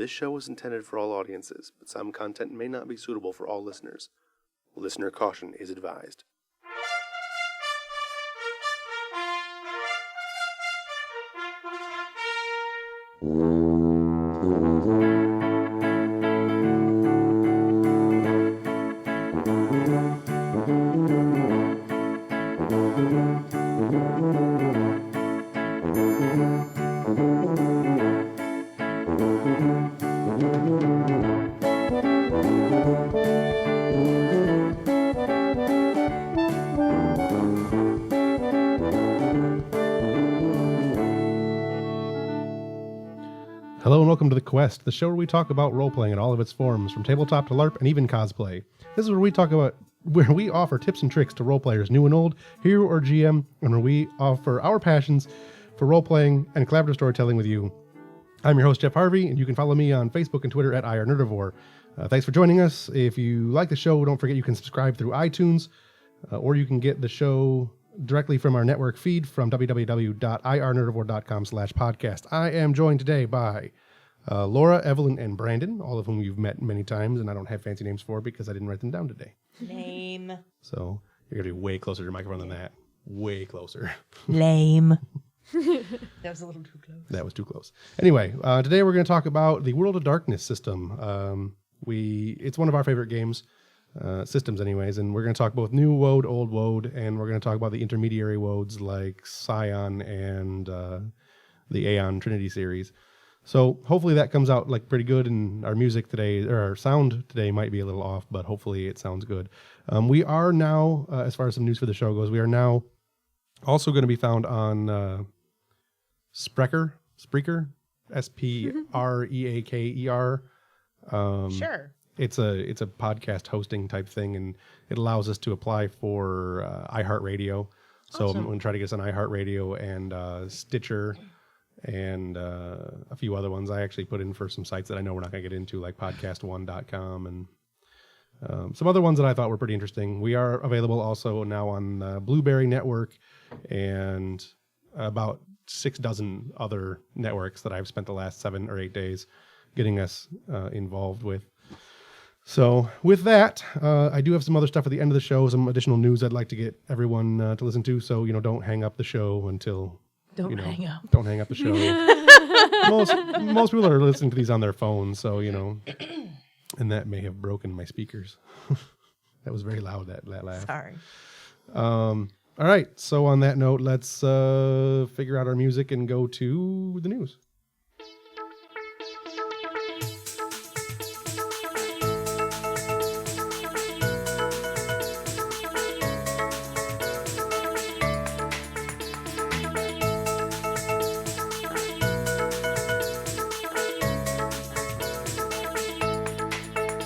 This show is intended for all audiences, but some content may not be suitable for all listeners. Listener caution is advised. Hello and welcome to The Quest, the show where we talk about role-playing in all of its forms, from tabletop to LARP and even cosplay. This is where we offer tips and tricks to role-players new and old, hero or GM, and where we offer our passions for role-playing and collaborative storytelling with you. I'm your host, Jeff Harvey, and you can follow me on Facebook and Twitter at IRNerdivore. Thanks for joining us. If you like the show, don't forget you can subscribe through iTunes, or you can get the show directly from our network feed from www.irnerdivore.com/podcast. I am joined today by Laura, Evelyn, and Brandon, all of whom you've met many times, and I don't have fancy names for because I didn't write them down today. Lame. So you're going to be way closer to your microphone than that. Way closer. Lame. That was a little too close. That was too close. Anyway, today we're going to talk about the World of Darkness system. It's one of our favorite games. Systems anyways, and we're going to talk both new WOD, old WOD, and we're going to talk about the intermediary WODs like Scion and the Aeon Trinity series. So hopefully that comes out like pretty good, and our music today, or our sound today might be a little off, but hopefully it sounds good. We are now, as far as some news for the show goes, we are now also going to be found on Spreaker, Spreaker. Sure. It's a podcast hosting type thing, and it allows us to apply for iHeartRadio. So Awesome. I'm going to try to get us on iHeartRadio and Stitcher and a few other ones. I actually put in for some sites that I know we're not going to get into, like podcast1.com and some other ones that I thought were pretty interesting. We are available also now on Blueberry Network and about 6 dozen other networks that I've spent the last 7 or 8 days getting us involved with. So with that, I do have some other stuff at the end of the show, some additional news I'd like to get everyone to listen to. So, don't hang up the show until... Don't hang up. Don't hang up the show. most people are listening to these on their phones, so, and that may have broken my speakers. That was very loud, that laugh. Sorry. All right, so on that note, let's figure out our music and go to the news.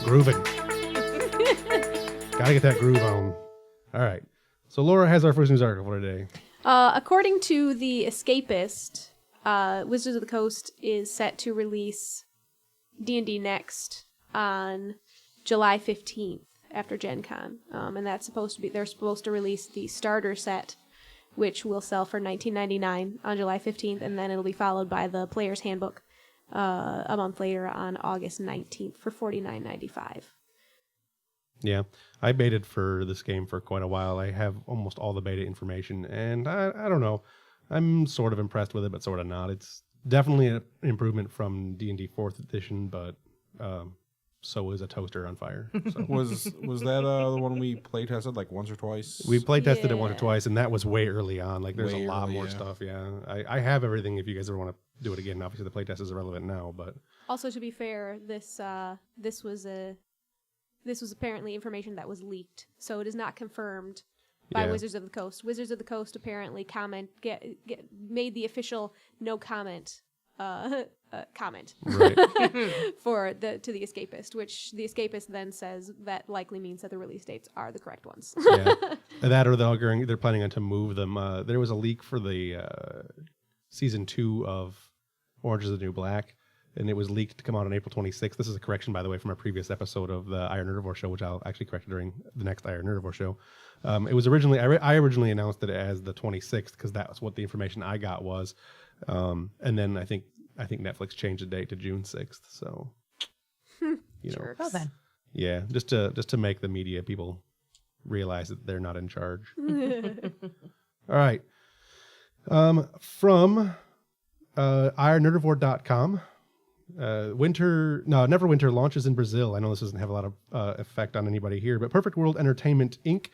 Grooving. Gotta get that groove on. All right. So Laura has our first news article for today. According to The Escapist, Wizards of the Coast is set to release D&D Next on July 15th after Gen Con. And they're supposed to release the starter set, which will sell for $19.99 on July 15th, and then it'll be followed by the Player's Handbook a month later on August 19th for $49.95. Yeah, I baited for this game for quite a while. I have almost all the beta information, and I don't know. I'm sort of impressed with it, but sort of not. It's definitely an improvement from D&D 4th edition, but so is a toaster on fire. So. Was that the one we play tested like once or twice? We play tested it once or Yeah. twice, and that was way early on. Like, there's Way a lot early, more yeah. stuff. Yeah, I have everything. If you guys ever want to do it again, obviously the playtest is irrelevant now. But Also, to be fair, this was apparently information that was leaked, so it is not confirmed by Yeah. Wizards of the Coast. Wizards of the Coast apparently made the official no comment comment right, to the Escapist, which the Escapist then says that likely means that the release dates are the correct ones. yeah, that or they're planning on to move them. There was a leak for the season 2 of Orange is the New Black, and it was leaked to come out on April 26th. This is a correction, by the way, from a previous episode of the Iron Nerdivore show, which I'll actually correct during the next Iron Nerdivore show. It was originally, I originally announced it as the 26th because that was what the information I got was. And then I think I think Netflix changed the date to June 6th. So, you know, Well then. yeah, just to make the media people realize that they're not in charge. All right. From irnerdivore.com. Neverwinter launches in Brazil. I know this doesn't have a lot of effect on anybody here, but Perfect World Entertainment Inc.,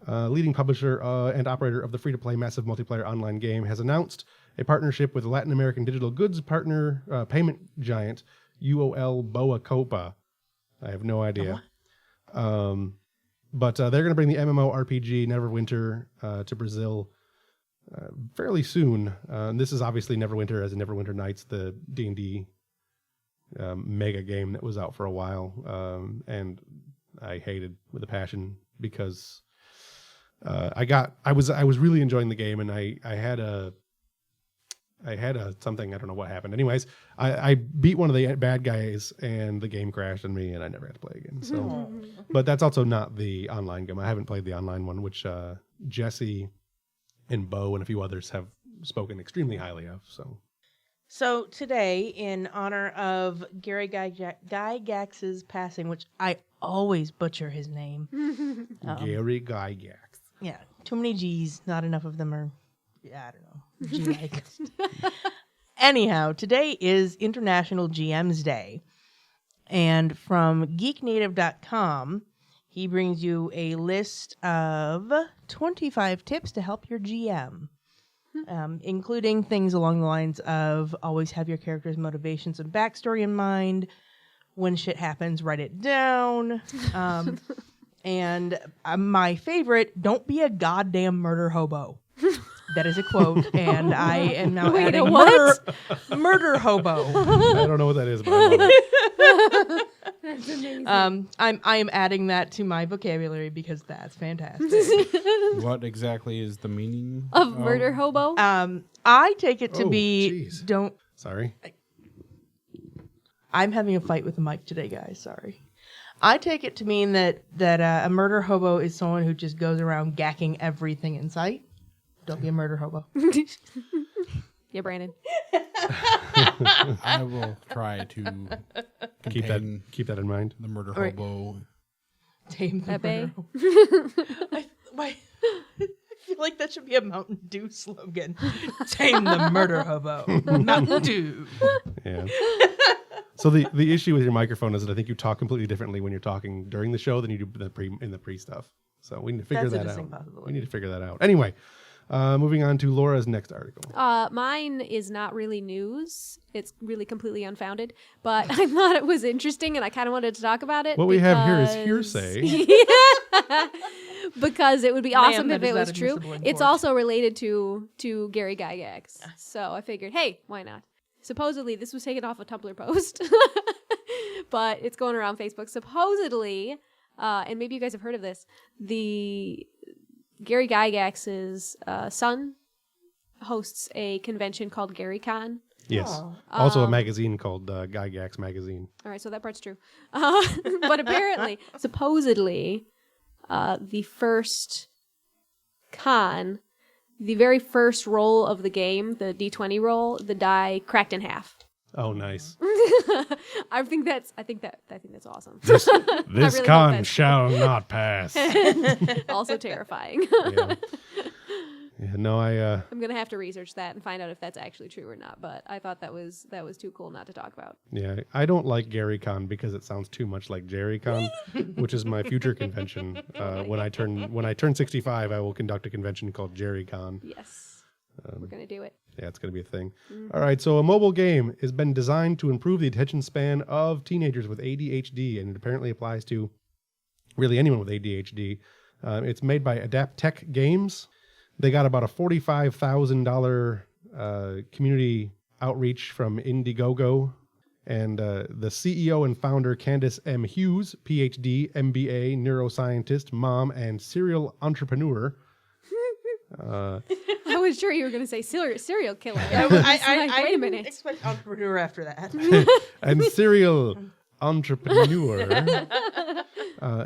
leading publisher and operator of the free-to-play massive multiplayer online game, has announced a partnership with Latin American digital goods partner payment giant UOL Boa Copa. I have no idea. But they're going to bring the MMORPG Neverwinter to Brazil fairly soon. This is obviously Neverwinter as in Neverwinter Nights, the D&D mega game that was out for a while, and I hated with a passion because I was really enjoying the game, and I had a something, I don't know what happened. Anyways, I beat one of the bad guys and the game crashed on me and I never had to play again. So, but that's also not the online game. I haven't played the online one, which Jesse and Bo and a few others have spoken extremely highly of. So today, in honor of Gary Gygax's passing, which I always butcher his name. Gary Gygax. Yeah, too many G's. Not enough of them are, I don't know, G-like. Anyhow, today is International GM's Day. And from geeknative.com, he brings you a list of 25 tips to help your GM. Including things along the lines of always have your character's motivations and backstory in mind. When shit happens, write it down. And my favorite, don't be a goddamn murder hobo. That is a quote, and I am now adding murder hobo. I don't know what that is, but I love it. That's amazing. I am adding that to my vocabulary because that's fantastic. What exactly is the meaning of murder hobo? I take it to be geez. don't. Sorry. I'm having a fight with the mic today, guys. Sorry. I take it to mean that a murder hobo is someone who just goes around gacking everything in sight. Don't be a murder hobo. Yeah, Brandon. I will try to contain Keep that in mind. the murder Right. hobo. Tame the At bay. murder hobo. I feel like that should be a Mountain Dew slogan. Tame the murder hobo. Mountain Dew. Yeah. So the issue with your microphone is that I think you talk completely differently when you're talking during the show than you do in the pre stuff. So we need to figure That's a that out. distinct possibility. We need to figure that out. Anyway, moving on to Laura's next article. Mine is not really news. It's really completely unfounded, but I thought it was interesting and I kind of wanted to talk about it. What we have here is because- hearsay. Because it would be Ma'am, awesome that if is it not was true. admissible in It's court. also related to Gary Gygax. So I figured, hey, why not? Supposedly, this was taken off a Tumblr post, but it's going around Facebook. Supposedly, and maybe you guys have heard of this, the Gary Gygax's son hosts a convention called GaryCon. Yes. Oh. Also a magazine called Gygax Magazine. All right, so that part's true. But apparently, supposedly, the first con, the very first roll of the game, the D20 roll, the die cracked in half. Oh, nice. I think that's awesome. This really hope con that's shall not pass. Also terrifying. Yeah. Yeah, no, I'm gonna have to research that and find out if that's actually true or not. But I thought that was too cool not to talk about. yeah, I don't like GaryCon because it sounds too much like JerryCon, which is my future convention. When I turn 65, I will conduct a convention called JerryCon. Yes, we're gonna do it. Yeah, it's going to be a thing. All right, so a mobile game has been designed to improve the attention span of teenagers with ADHD, and it apparently applies to really anyone with ADHD. It's made by Adapt Tech Games. They got about a $45,000 community outreach from Indiegogo, and the CEO and founder, Candace M. Hughes, PhD, MBA, neuroscientist, mom, and serial entrepreneur. I was sure you were gonna say serial killer. I Wait a didn't minute. expect entrepreneur after that. And serial entrepreneur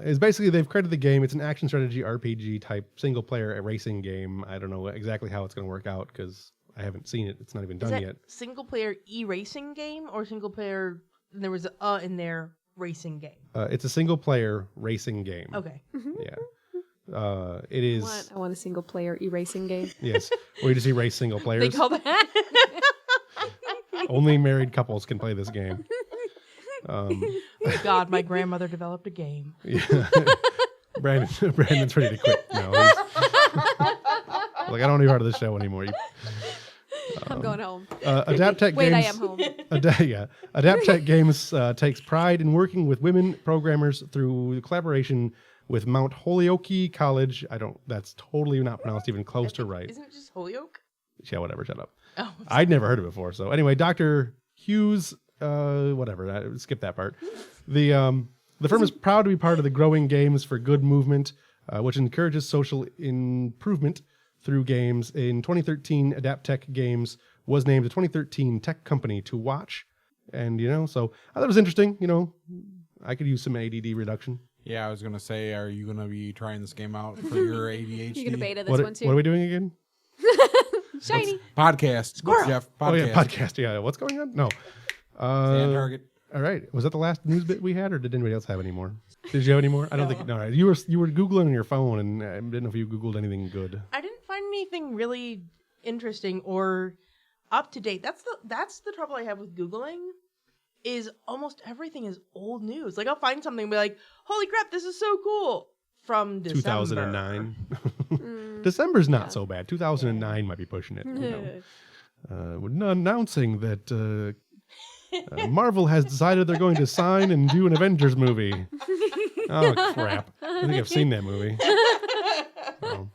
is basically they've created the game. It's an action strategy RPG type single player racing game. I don't know exactly how it's going to work out because I haven't seen it. It's not even Is done that yet. single player e-racing game or single player? There was a in there racing game. It's a single player racing game. Okay. Yeah. It is. I want a single player erasing game. Yes. Where you just erase single They players. call that. Only married couples can play this game. God, my grandmother developed a game. Yeah. Brandon's ready to quit now. He's like, I don't want to be part of this show anymore. I'm going home. Adaptech Wait, Games. I am home. Adaptech Games takes pride in working with women programmers through collaboration with Mount Holyoke College. That's totally not pronounced even close to right. Isn't it just Holyoke? Yeah, whatever, shut up. Oh, I'd never heard of it before. So anyway, Dr. Hughes, whatever, skip that part. The firm is proud to be part of the growing Games for Good movement, which encourages social improvement through games. In 2013, Adaptech Games was named a 2013 tech company to watch. And, so I thought it was interesting. I could use some ADD reduction. Yeah, I was gonna say, are you gonna be trying this game out for your ADHD? You're gonna beta this What one too. are we doing again? Shiny. Podcast, Jeff. Podcast. Oh, yeah, podcast. Yeah, what's going on? No. Stay on target. All right. Was that the last news bit we had, or did anybody else have any more? Did you have any more? I don't think. No. Right. You were Googling on your phone, and I didn't know if you Googled anything good. I didn't find anything really interesting or up to date. That's the trouble I have with Googling. Is almost everything is old news. Like I'll find something and be like, "Holy crap, this is so cool!" From December. 2009. December's not so bad. 2009 might be pushing it. Announcing that Marvel has decided they're going to sign and do an Avengers movie. Oh crap! I think I've seen that movie. Oh.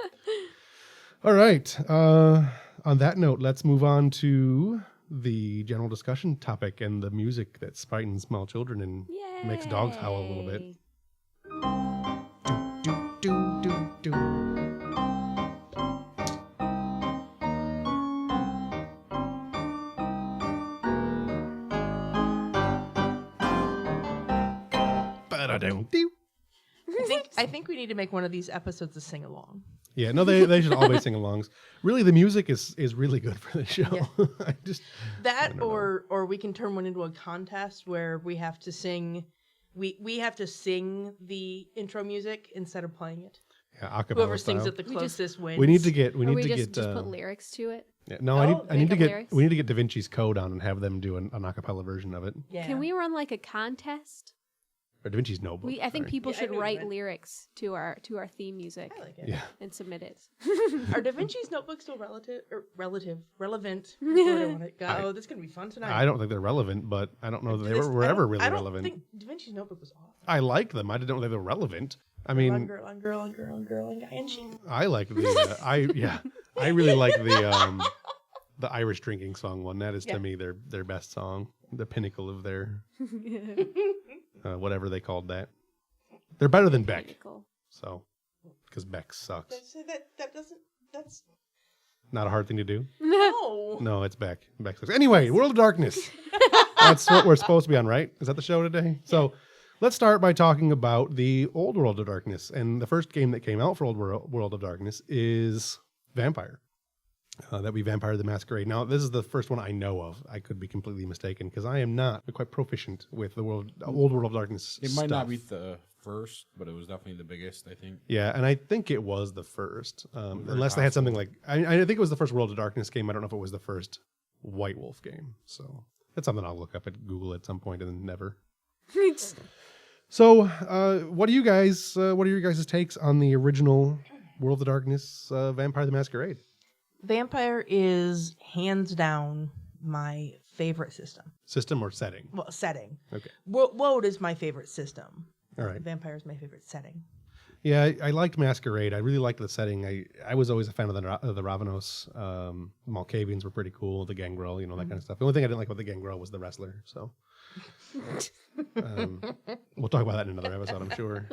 All right. On that note, let's move on to the general discussion topic and the music that frightens small children and makes dogs howl a little bit. Do. Ba-da-dum-doo. I think we need to make one of these episodes a sing along. Yeah, no, they should always sing alongs. Really, the music is really good for the show. Yeah. I That don't or we can turn one into a contest where we have to sing we have to sing the intro music instead of playing it. yeah, acapella Whoever sings style. it the closest wins. We need to get Or we just put lyrics to it. yeah, no, Oh, I need to make up get lyrics? we need to get Da Vinci's Code on and have them do an acapella version of it. Yeah. Can we run like a contest? Or Da Vinci's Notebook. I think sorry. people Yeah, I should know what you write meant. lyrics to our theme music I like it. Yeah. and submit it. Are Da Vinci's notebooks still relevant? Relevant? Oh, this is gonna be fun tonight. I don't think they're relevant, but I don't know that they were ever really I don't relevant. think Da Vinci's notebook was awesome. I like them. I didn't know they were relevant. I One mean, girl, and guy and she. I like the I really like the Irish drinking song one. That is Yeah. to me their best song, the pinnacle of their whatever they called that. They're better than Beck, Cool. so because Beck sucks. That doesn't. That's Not a hard thing to do. no. No, it's Beck. Beck sucks. Anyway, World of Darkness. That's what we're supposed to be on, right? Is that the show today? So let's start by talking about the old World of Darkness. And the first game that came out for Old World of Darkness is Vampire. That we Vampire the Masquerade. Now, this is the first one I know of. I could be completely mistaken because I am not quite proficient with the old World of Darkness. It might not stuff. be the first, but it was definitely the biggest, I think. Yeah, and I think it was the first, Very unless they had something possible. like I think it was the first World of Darkness game. I don't know if it was the first White Wolf game. So that's something I'll look up at Google at some point and then never. So, what are your guys' takes on the original World of Darkness, Vampire the Masquerade? Vampire is hands down my favorite system. System or setting? Well, setting. Okay, Woad is my favorite system. all right. Vampire is my favorite setting. Yeah, I liked Masquerade. I really liked the setting. I was always a fan of the Ravanos. Malkavians were pretty cool. The Gangrel, that kind of stuff. The only thing I didn't like about the Gangrel was the wrestler. So we'll talk about that in another episode, I'm sure.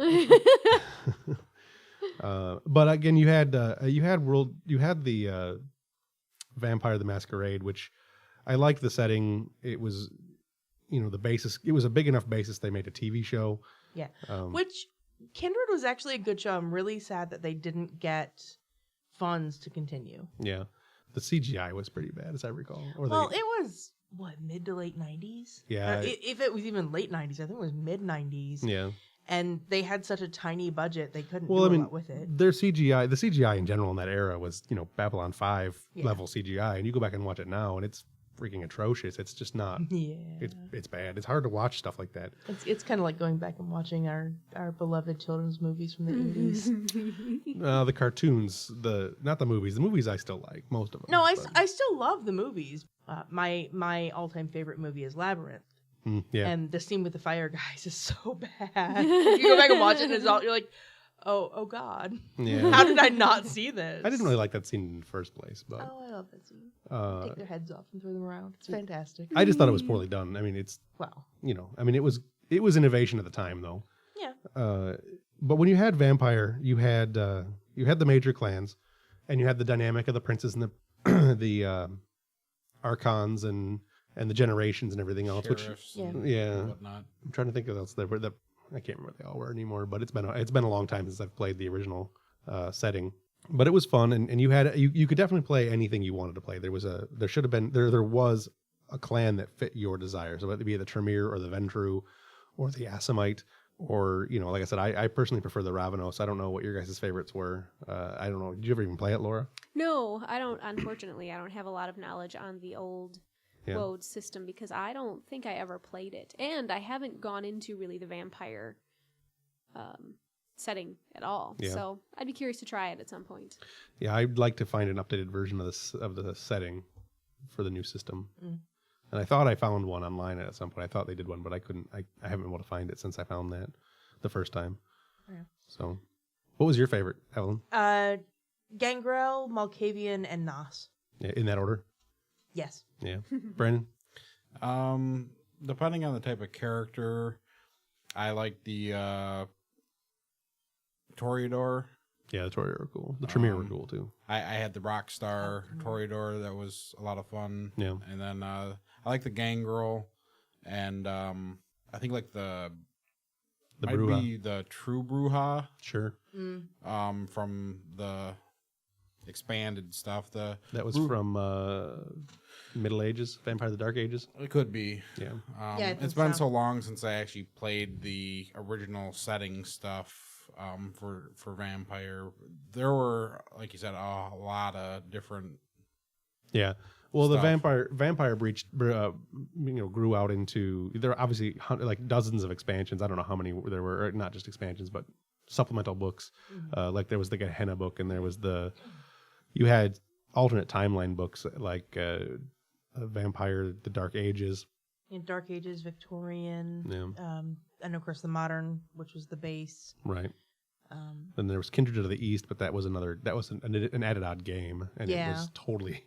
But again, you had the Vampire the Masquerade, which I liked the setting. It was, the basis. It was a big enough basis. They made a TV show. Yeah. Which Kindred was actually a good show. I'm really sad that they didn't get funds to continue. Yeah. The CGI was pretty bad, as I recall. Or Well, it was mid to late 90s. Yeah. If it was even late 90s, I think it was mid 90s. yeah. And they had such a tiny budget, they couldn't Well, do I mean, a lot with it. their CGI, the CGI in general in that era was, Babylon 5 Yeah. level CGI, and you go back and watch it now, and it's freaking atrocious. It's just not. Yeah, It's bad. It's hard to watch stuff like that. it's kind of like going back and watching our beloved children's movies from the 80s. The cartoons, not the movies. The movies I still like most of them. No, but- I still love the movies. My all-time favorite movie is Labyrinth. yeah. And the scene with the fire guys is so bad. You go back and watch it, and you're like, oh God, Yeah. how did I not see this? I didn't really like that scene in the first place, but Oh, I love that scene. uh, Take their heads off and throw them around. It's fantastic. I just thought it was poorly done. I mean, Well, it was innovation at the time, though. yeah. But when you had Vampire, you had the major clans, and you had the dynamic of the princes and the archons and the generations and everything else. Sheriffs Yeah. and Yeah. whatnot. I'm trying to think of else there were. I can't remember what they all were anymore. But it's been a long time since I've played the original setting. But it was fun, and you had you could definitely play anything you wanted to play. There was a clan that fit your desires, so whether it be the Tremere or the Ventru or the Assamite, or like I said, I personally prefer the Ravenos. I don't know what your guys' favorites were. I don't know. Did you ever even play it, Laura? No, I don't. Unfortunately, I don't have a lot of knowledge on the old Yeah. WoD system because I don't think I ever played it, and I haven't gone into really the vampire setting at all. Yeah. So I'd be curious to try it at some point. Yeah, I'd like to find an updated version of the setting for the new system. And I thought I found one online at some point. I thought they did one, but I couldn't. I haven't been able to find it since I found that the first time. Yeah. So, what was your favorite, Evelyn? Gangrel, Malkavian, and Nas. Yeah, in that order. Yes. Yeah, Brandon. Depending on the type of character, I like the Toreador. Yeah, the Toreador were cool. The Tremere were cool too. I had the Rockstar Toreador. That was a lot of fun. Yeah. And then I like the Gangrel, and I think like the might Bruja. be the True Bruja. Sure. From the expanded stuff. That was from Middle Ages, Vampire: The Dark Ages. It could be. Yeah. Yeah, it It's does been sound- so long since I actually played the original setting stuff for Vampire. There were, like you said, a lot of different. Yeah. Well, the Stuff. Vampire Breach, grew out into, there are obviously like dozens of expansions. I don't know how many there were, or not just expansions, but supplemental books. Like there was the Gehenna book, and there was you had alternate timeline books like Vampire: The Dark Ages. In Dark Ages, Victorian, Yeah. and of course the modern, which was the base. Right. Then there was Kindred of the East, but that was an added odd game, and it Yeah. was totally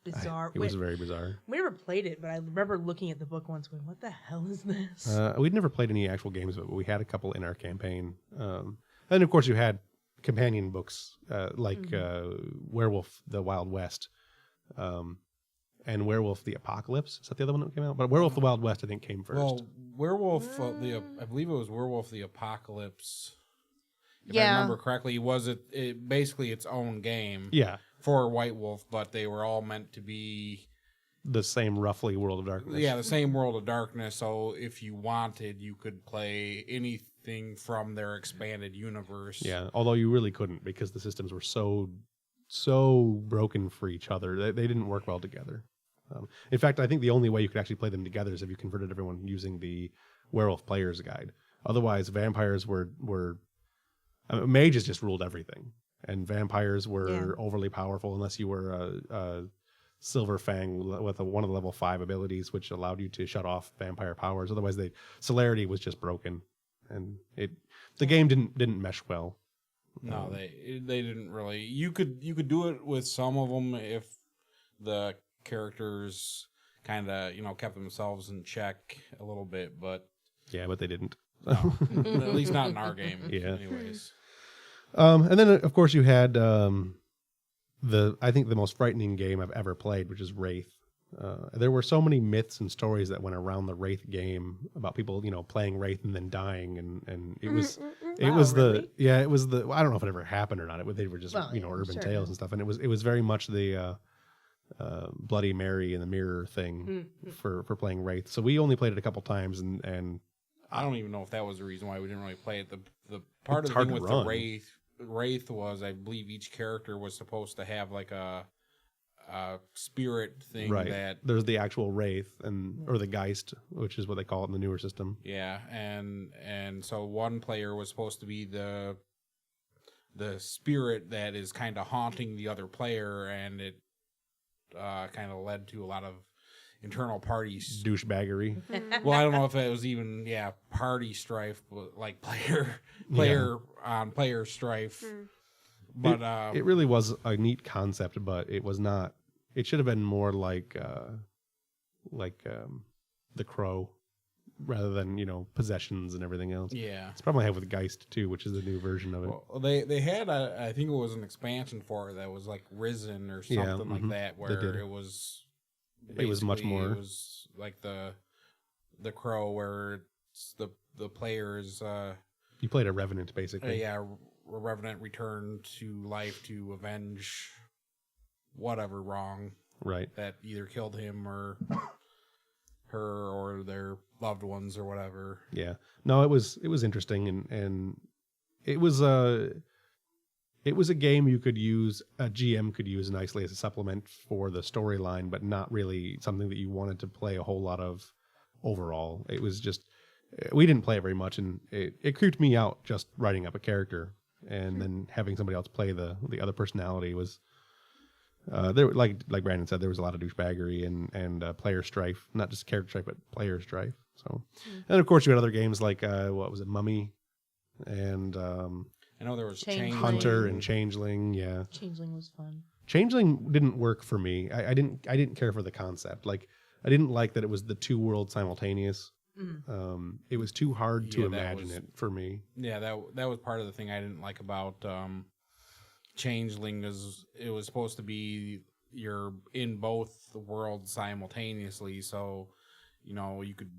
Bizarre. it was very bizarre. We never played it, but I remember looking at the book once going, what the hell is this? We'd never played any actual games, but we had a couple in our campaign. And of course, you had companion books like Werewolf: The Wild West, and Werewolf: The Apocalypse. Is that the other one that came out? But Werewolf: The Wild West, I think, came first. Well, Werewolf, I believe it was Werewolf the Apocalypse. If I Yeah. remember correctly, it basically its own game yeah, for White Wolf, but they were all meant to be the same roughly World of Darkness. the same World of Darkness. So if you wanted, you could play anything from their expanded universe. Yeah, although you really couldn't because the systems were so broken for each other. They didn't work well together. In fact, I think the only way you could actually play them together is if you converted everyone using the Werewolf Player's Guide. Otherwise, vampires were mages just ruled everything, and vampires were overly powerful unless you were a Silver Fang with one of the level 5 abilities, which allowed you to shut off vampire powers. Otherwise, celerity was just broken, and the game didn't mesh well. No, they didn't really. You could do it with some of them if the characters kind of kept themselves in check a little bit, but Yeah, but they didn't. at least not in our game. Yeah. Anyways. And then of course you had I think the most frightening game I've ever played, which is Wraith. there were so many myths and stories that went around the Wraith game about people, playing Wraith and then dying, and it was it Wow, was really? it was the I don't know if it ever happened or not. They were just Well, yeah, urban sure. tales and stuff, and it was very much the Bloody Mary and the mirror thing for playing Wraith. So we only played it a couple times, and I don't even know if that was the reason why we didn't really play it. The part It's of the hard thing to with run. the Wraith was, I believe each character was supposed to have like a spirit thing right, that there's the actual Wraith or the Geist, which is what they call it in the newer system. yeah, and so one player was supposed to be the spirit that is kind of haunting the other player, and it kind of led to a lot of internal parties. Douchebaggery. Well, I don't know if it was even party strife, but like player on player strife. But It really was a neat concept, but it was not. It should have been more like the Crow, rather than possessions and everything else. yeah. It's probably have with Geist too, which is the new version of it. Well, they had I think it was an expansion for it that was like Risen or Yeah, something like that, they where did. it was much basically, more. It was like the Crow, where it's the players You played a Revenant basically. Revenant returned to life to avenge whatever wrong Right. that either killed him or her or their loved ones or whatever. Yeah. No, it was interesting, and it was a game a GM could use nicely as a supplement for the storyline, but not really something that you wanted to play a whole lot of overall. It was just, we didn't play it very much, and it creeped me out just writing up a character and then having somebody else play the other personality was there, like Brandon said, there was a lot of douchebaggery and player strife, not just character strife, but player strife. So, and of course you had other games like what was it, Mummy, and I know there was Changeling. Hunter and Changeling. Yeah, Changeling was fun. Changeling didn't work for me. I didn't care for the concept. Like, I didn't like that it was the two worlds simultaneous. It was too hard to Yeah, that imagine was- it for me. Yeah, that was part of the thing I didn't like about Changeling, is it was supposed to be you're in both worlds simultaneously, so you could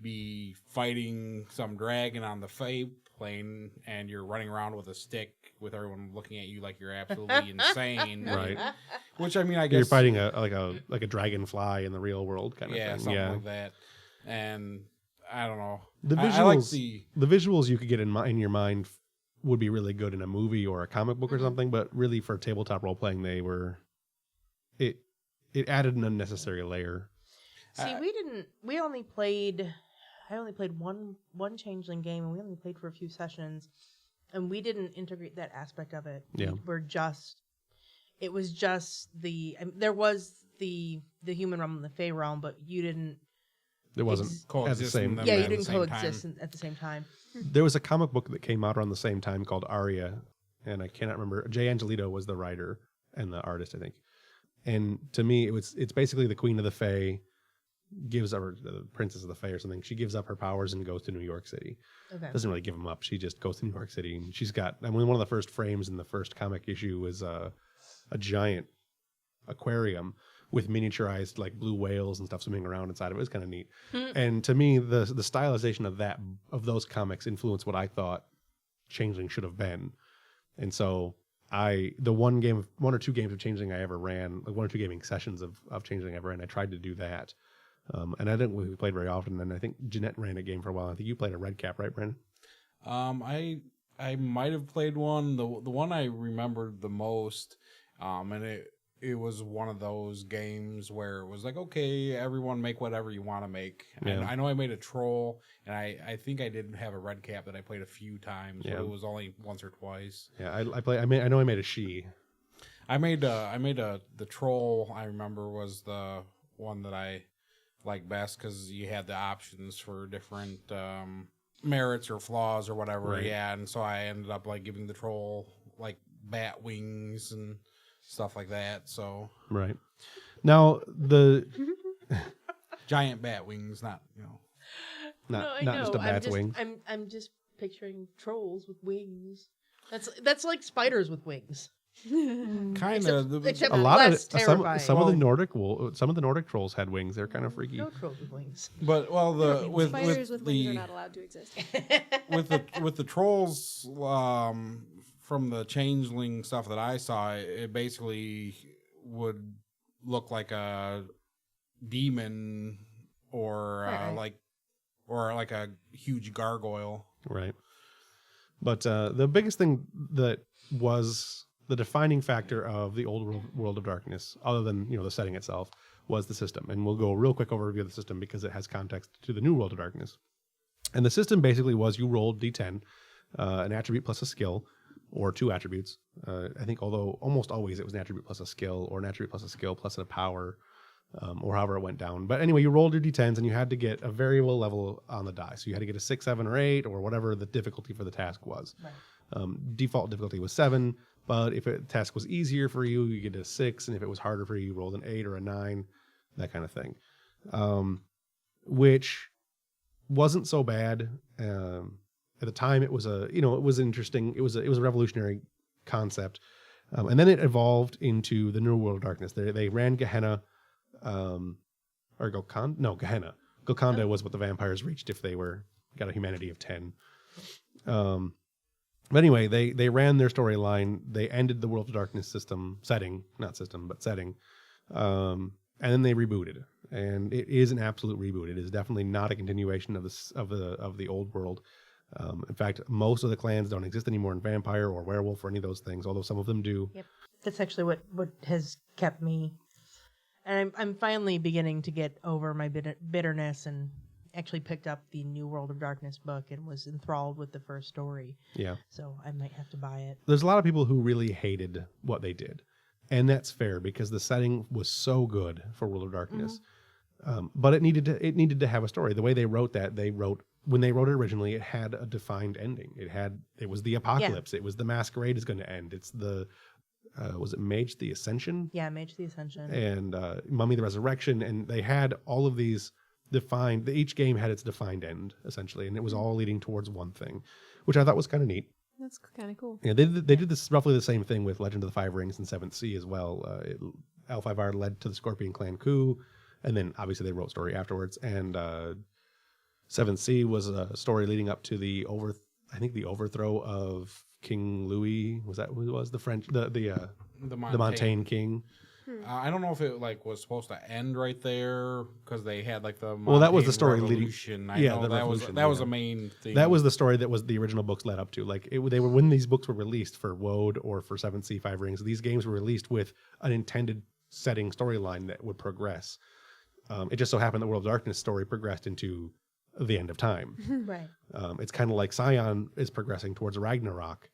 be fighting some dragon on the Fae plane and you're running around with a stick with everyone looking at you like you're absolutely insane. Right. Which, I mean, I guess You're fighting a dragonfly in the real world kind of yeah, thing. something Yeah. like that. And I don't know. The visuals, I like the visuals you could get in your mind would be really good in a movie or a comic book or something, but really for tabletop role playing, it added an unnecessary layer. See, we only played, I only played one Changeling game, and we only played for a few sessions, and we didn't integrate that aspect of it. Yeah. It was just there was the human realm and the Fey realm, but you didn't, It wasn't Ex- at the coexist same. them yeah, at you the didn't same coexist time. at the same time. There was a comic book that came out around the same time called Aria, and I cannot remember. Jay Angelito was the writer and the artist, I think. And to me, it's basically the Queen of the Fae gives up the Princess of the Fae or something. She gives up her powers and goes to New York City. Okay. Doesn't really give them up. She just goes to New York City, and she's got. I mean, one of the first frames in the first comic issue was a giant aquarium with miniaturized like blue whales and stuff swimming around inside of it. It was kind of neat. And to me, the stylization of those comics influenced what I thought Changeling should have been. And so the one or two games of Changeling I ever ran, like one or two gaming sessions of Changeling I ever ran, I tried to do that. And I didn't really play very often. And I think Jeanette ran a game for a while. I think you played a Red Cap, right, Brandon? I might have played one. The one I remembered the most, and it was one of those games where it was like, okay, everyone make whatever you want to make. Yeah. I know I made a troll, and I think I did have a red cap that I played a few times, Yeah. but it was only once or twice. Yeah, I know I made a she. I made the troll. I remember was the one that I liked best because you had the options for different merits or flaws or whatever. Right. Yeah, and so I ended up like giving the troll like bat wings and stuff like that. So Right. Now the giant bat wings, not not just a bat's wing. I'm just picturing trolls with wings. That's like spiders with wings. Kind of. except A lot less of terrifying. some of the Nordic trolls had wings. They're kind of freaky. No trolls with wings. But well, the with Spiders with wings are the not allowed to exist. with the trolls from the changeling stuff that I saw, it basically would look like a demon or Right. like a huge gargoyle. Right. But the biggest thing that was the defining factor of the old world of darkness, other than the setting itself, was the system. And we'll go a real quick overview of the system because it has context to the new world of darkness. And the system basically was you rolled d10, an attribute plus a skill, or 2 attributes. I think although almost always it was an attribute plus a skill, or an attribute plus a skill plus a power, or however it went down. But anyway, you rolled your d10s and you had to get a variable level on the die. So you had to get a 6, 7, or 8, or whatever the difficulty for the task was. Right. Default difficulty was 7, but if a task was easier for you, you get a 6, and if it was harder for you, you rolled an 8 or a 9, that kind of thing. Which wasn't so bad. At the time, it was it was interesting. It was a revolutionary concept, and then it evolved into the New World of Darkness. They ran Gehenna, or Gehenna. Golconda was what the vampires reached if they got a humanity of 10. But anyway, they ran their storyline. They ended the World of Darkness setting, and then they rebooted. And it is an absolute reboot. It is definitely not a continuation of the old world. In fact, most of the clans don't exist anymore in vampire or werewolf or any of those things, although some of them do. Yep. That's actually what has kept me. And I'm finally beginning to get over my bitterness and actually picked up the New World of Darkness book and was enthralled with the first story. Yeah. So I might have to buy it. There's a lot of people who really hated what they did. And that's fair because the setting was so good for World of Darkness. But it needed to have a story. The way they wrote that, when they wrote it originally, it had a defined ending. It was the apocalypse. Yeah. It was the masquerade is going to end. It's the was it Mage the Ascension? Yeah, Mage the Ascension. And Mummy the Resurrection. And they had all of these defined. Each game had its defined end essentially, and it was all leading towards one thing, which I thought was kind of neat. That's kind of cool. Yeah, they did this roughly the same thing with Legend of the Five Rings and 7th Sea as well. L5R led to the Scorpion Clan coup, and then obviously they wrote story afterwards. And 7th Sea was a story leading up to the overthrow of King Louis. Was that who it was? The French, the Montaigne king. I don't know if it was supposed to end right there because they had the well, that was the story Revolution. leading. That was a main thing. That was the story that was the original books led up to. They were when these books were released for Woad or for 7th Sea, Five Rings. These games were released with an intended setting storyline that would progress. It just so happened the World of Darkness story progressed into the end of time. Right. It's kind of like Scion is progressing towards Ragnarok,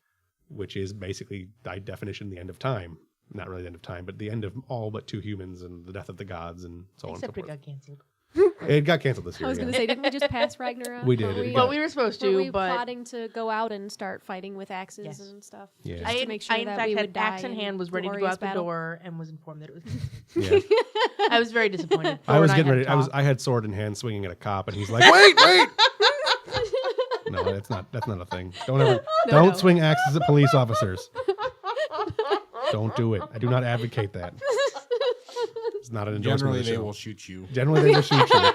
which is basically by definition the end of time. Not really the end of time, but the end of all but 2 humans and the death of the gods and so on and so Except it forth. got canceled. It got canceled this year. I was going to say, didn't we just pass Ragnarok? We did. Well, we were supposed Were to, we but plotting to go out and start fighting with axes Yes. and stuff? Yeah. Just to make sure I in that fact we had would die axe in hand, was ready to go glorious out the battle. door, and was informed that it was. Yeah. I was very disappointed. I was Thor and getting had ready. talked. I had sword in hand, swinging at a cop, and he's like, "Wait!" No, that's not a thing. Don't swing axes at police officers. Don't do it. I do not advocate that. It's not an endorsement. Generally, of the they show. will shoot you. Generally, they will shoot you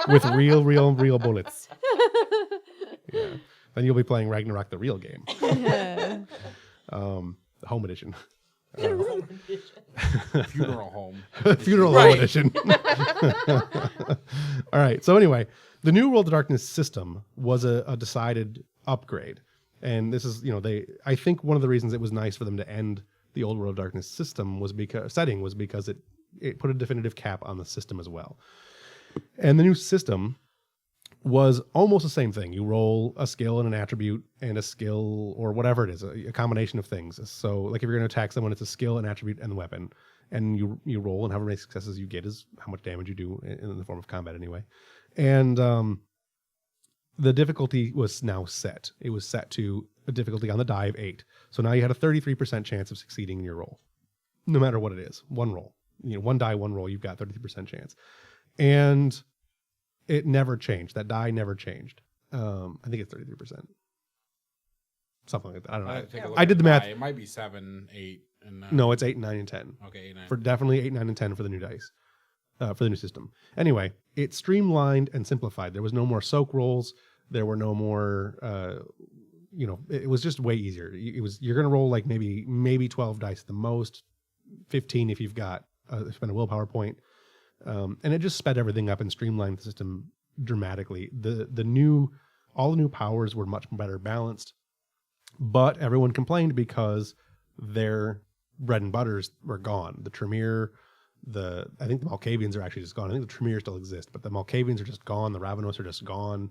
with real bullets. Yeah. Then you'll be playing Ragnarok, the real game, the home edition. Funeral home. Funeral home edition. All right. So anyway, the New World of Darkness system was a decided upgrade, and this is I think one of the reasons it was nice for them to end the Old World of Darkness system was because it put a definitive cap on the system as well, and the new system was almost the same thing. You roll a skill and an attribute and a skill or whatever it is, a combination of things. So like if you're going to attack someone, it's a skill, an attribute, and the weapon. And you roll, and however many successes you get is how much damage you do in the form of combat anyway. And the difficulty was now set. It was set to a difficulty on the die of 8. So now you had a 33% chance of succeeding in your roll. No matter what it is. One roll. One die, one roll, you've got 33% chance. And it never changed. That die never changed. I think it's 33%. Something like that. I don't know. Take a look I at did the math. It might be 7, 8. And No, it's 8, 9, and 10. Okay, 9. For definitely 8, 9, and 10 for the new dice, for the new system. Anyway, it's streamlined and simplified. There was no more soak rolls. There were no more, it was just way easier. You're going to roll like maybe 12 dice at the most, 15 if you've got spend a willpower point. And it just sped everything up and streamlined the system dramatically. All the new powers were much better balanced, but everyone complained because their bread and butters were gone. The Tremere, I think the Malkavians are actually just gone. I think the Tremere still exist, but the Malkavians are just gone. The Ravenos are just gone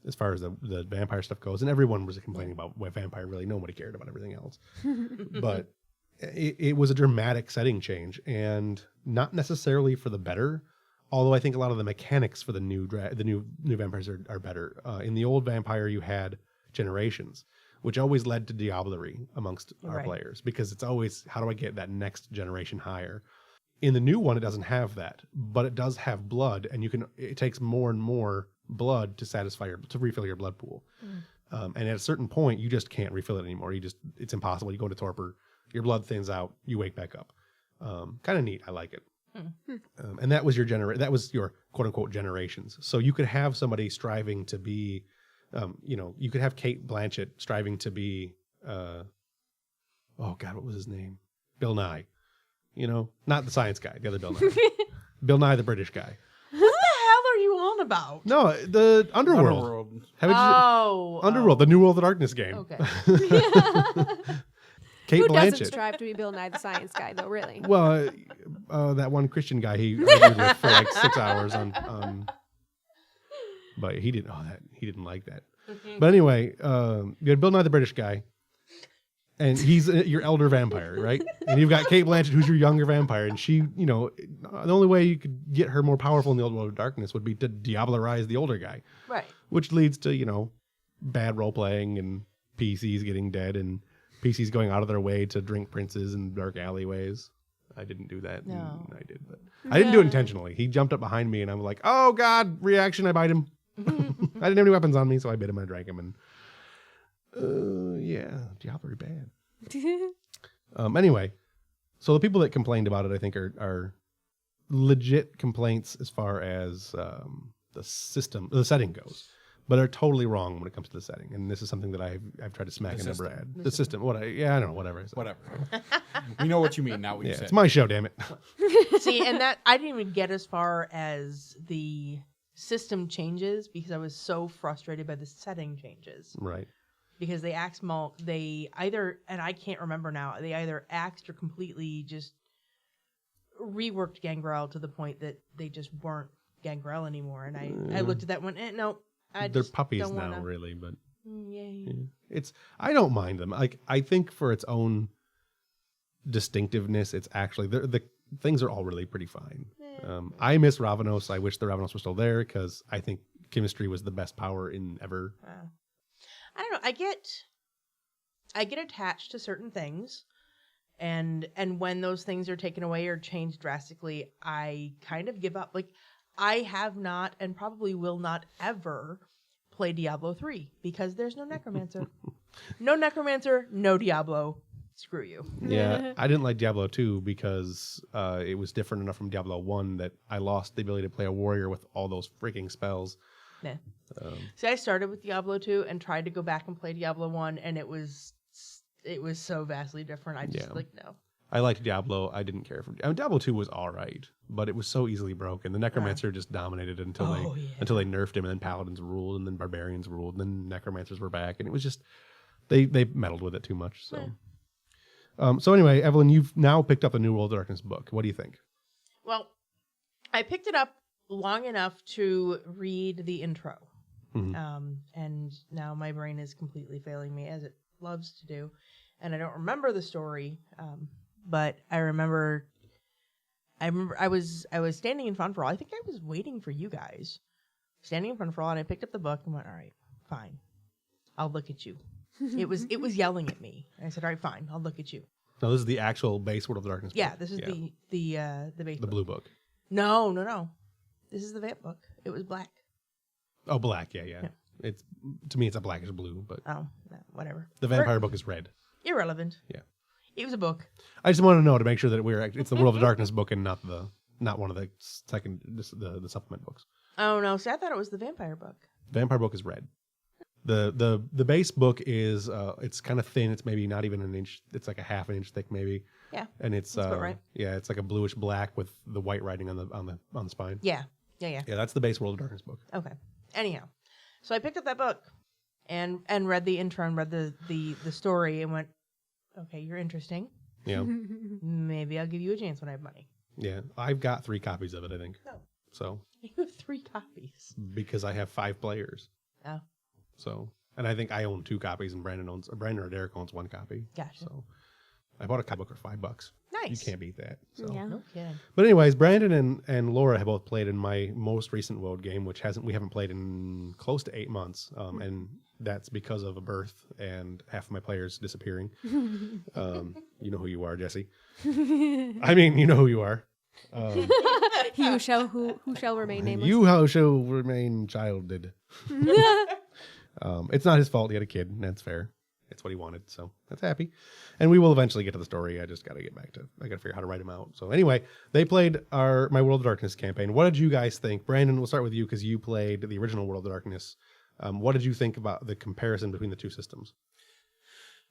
as far as the vampire stuff goes. And everyone was complaining about what vampire, really. Nobody cared about everything else. But it was a dramatic setting change, and not necessarily for the better. Although I think a lot of the mechanics for the new vampires are better. In the old vampire, you had generations, which always led to diablerie amongst our Right. players, because it's always, how do I get that next generation higher? In the new one, it doesn't have that, but it does have blood, and it takes more and more blood to refill your blood pool. And at a certain point, you just can't refill it anymore. It's impossible. You go into torpor, your blood thins out, you wake back up. Kind of neat. I like it. And that was your quote unquote generations. So you could have somebody striving to be, you could have Kate Blanchett striving to be, oh God, what was his name? Bill Nye. Not the science guy, the other Bill Nye. Bill Nye, the British guy. What the hell are you on about? No, the Underworld. Underworld. Underworld, the New World of Darkness game. Okay. Kate Who doesn't Blanchett. strive to be Bill Nye the Science Guy, though, really? Well, that one Christian guy he argued with for like 6 hours on but he didn't like that. But anyway, you had Bill Nye the British guy, and he's your elder vampire, right? And you've got Kate Blanchett, who's your younger vampire, and she, the only way you could get her more powerful in the Old World of Darkness would be to diablerize the older guy, Right. which leads to, bad role playing and PCs getting dead and PCs going out of their way to drink princes in dark alleyways. I didn't do that. No. I did, but I didn't do it intentionally. He jumped up behind me, and I'm like, "Oh God!" Reaction. I bite him. I didn't have any weapons on me, so I bit him and I drank him. And yeah, diablerie bad. Anyway, so the people that complained about it, I think, are legit complaints as far as the setting goes, but are totally wrong when it comes to the setting. And this is something that I've tried to smack The into system. Brad. The system. I don't know. Whatever. I said. Whatever. We know what you mean, not what you Yeah, said. it's my show. Damn it. See, and that I didn't even get as far as the system changes because I was so frustrated by the setting changes. Right. Because they either, and I can't remember now, they either axed or completely just reworked Gangrel to the point that they just weren't Gangrel anymore. And I looked at that one, no, They're just puppies don't now, wanna. really, but Yay. I don't mind them. Like, I think for its own distinctiveness, it's actually the things are all really pretty fine. I miss Ravenos. I wish the Ravenos were still there because I think chemistry was the best power in ever. I don't know. I get attached to certain things, and when those things are taken away or changed drastically, I kind of give up. Like, I have not and probably will not ever play Diablo 3 because there's no necromancer. No necromancer, no Diablo. Screw you. Yeah, I didn't like Diablo 2 because it was different enough from Diablo 1 that I lost the ability to play a warrior with all those freaking spells. Nah. See, I started with Diablo 2 and tried to go back and play Diablo 1, and it was so vastly different. I just no. I liked Diablo. I didn't care for Diablo 2 was all right, but it was so easily broken. The Necromancer just dominated until they nerfed him, and then Paladins ruled, and then Barbarians ruled, and then Necromancers were back, and it was just they meddled with it too much. So, so anyway, Evelyn, you've now picked up the New World of Darkness book. What do you think? Well, I picked it up long enough to read the intro, and now my brain is completely failing me as it loves to do, and I don't remember the story. But I remember I was standing in front for all. I think I was waiting for you guys, standing in front for all, and I picked up the book and went, "All right, fine, I'll look at you." It was yelling at me. And I said, "All right, fine, I'll look at you." No, this is the actual base World of Darkness. Yeah, book. this is the base the book. blue book. No. This is the Vamp book. It was black. Oh, black. Yeah. It's to me, it's a blackish blue, but Oh, no, whatever. the vampire book is red. Irrelevant. Yeah. It was a book. I just wanted to know to make sure that it's the World of Darkness book and not one of the second the supplement books. Oh no, see, I thought it was the vampire book. Vampire book is red. The base book is it's kind of thin. It's maybe not even an inch. It's like a half an inch thick maybe. Yeah. And it's That's about right. yeah, it's like a bluish black with the white writing on the spine. Yeah. Yeah, that's the base World of Darkness book. Okay. Anyhow, so I picked up that book and read the intro and read the story and went, okay, you're interesting. Yeah. Maybe I'll give you a chance when I have money. Yeah. I've got 3 copies of it, I think. Oh. So You have 3 copies. because I have 5 players. Oh, So, and I think I own 2 copies, and Brandon or Derek owns 1 copy. gotcha. So, I bought a comic book for $5. Nice. You can't beat that. So. Yeah. No kidding. But anyways, Brandon and Laura have both played in my most recent WOD game, which we haven't played in close to 8 months, and that's because of a birth and half of my players disappearing. You know who you are, Jesse. I mean, you know who you are. He who shall remain nameless. You shall remain childed. It's not his fault. He had a kid, and that's fair. It's what he wanted, so that's happy. And we will eventually get to the story. I just got to get back to. I got to figure out how to write him out. So anyway, they played my World of Darkness campaign. What did you guys think, Brandon? We'll start with you because you played the original World of Darkness. What did you think about the comparison between the 2 systems?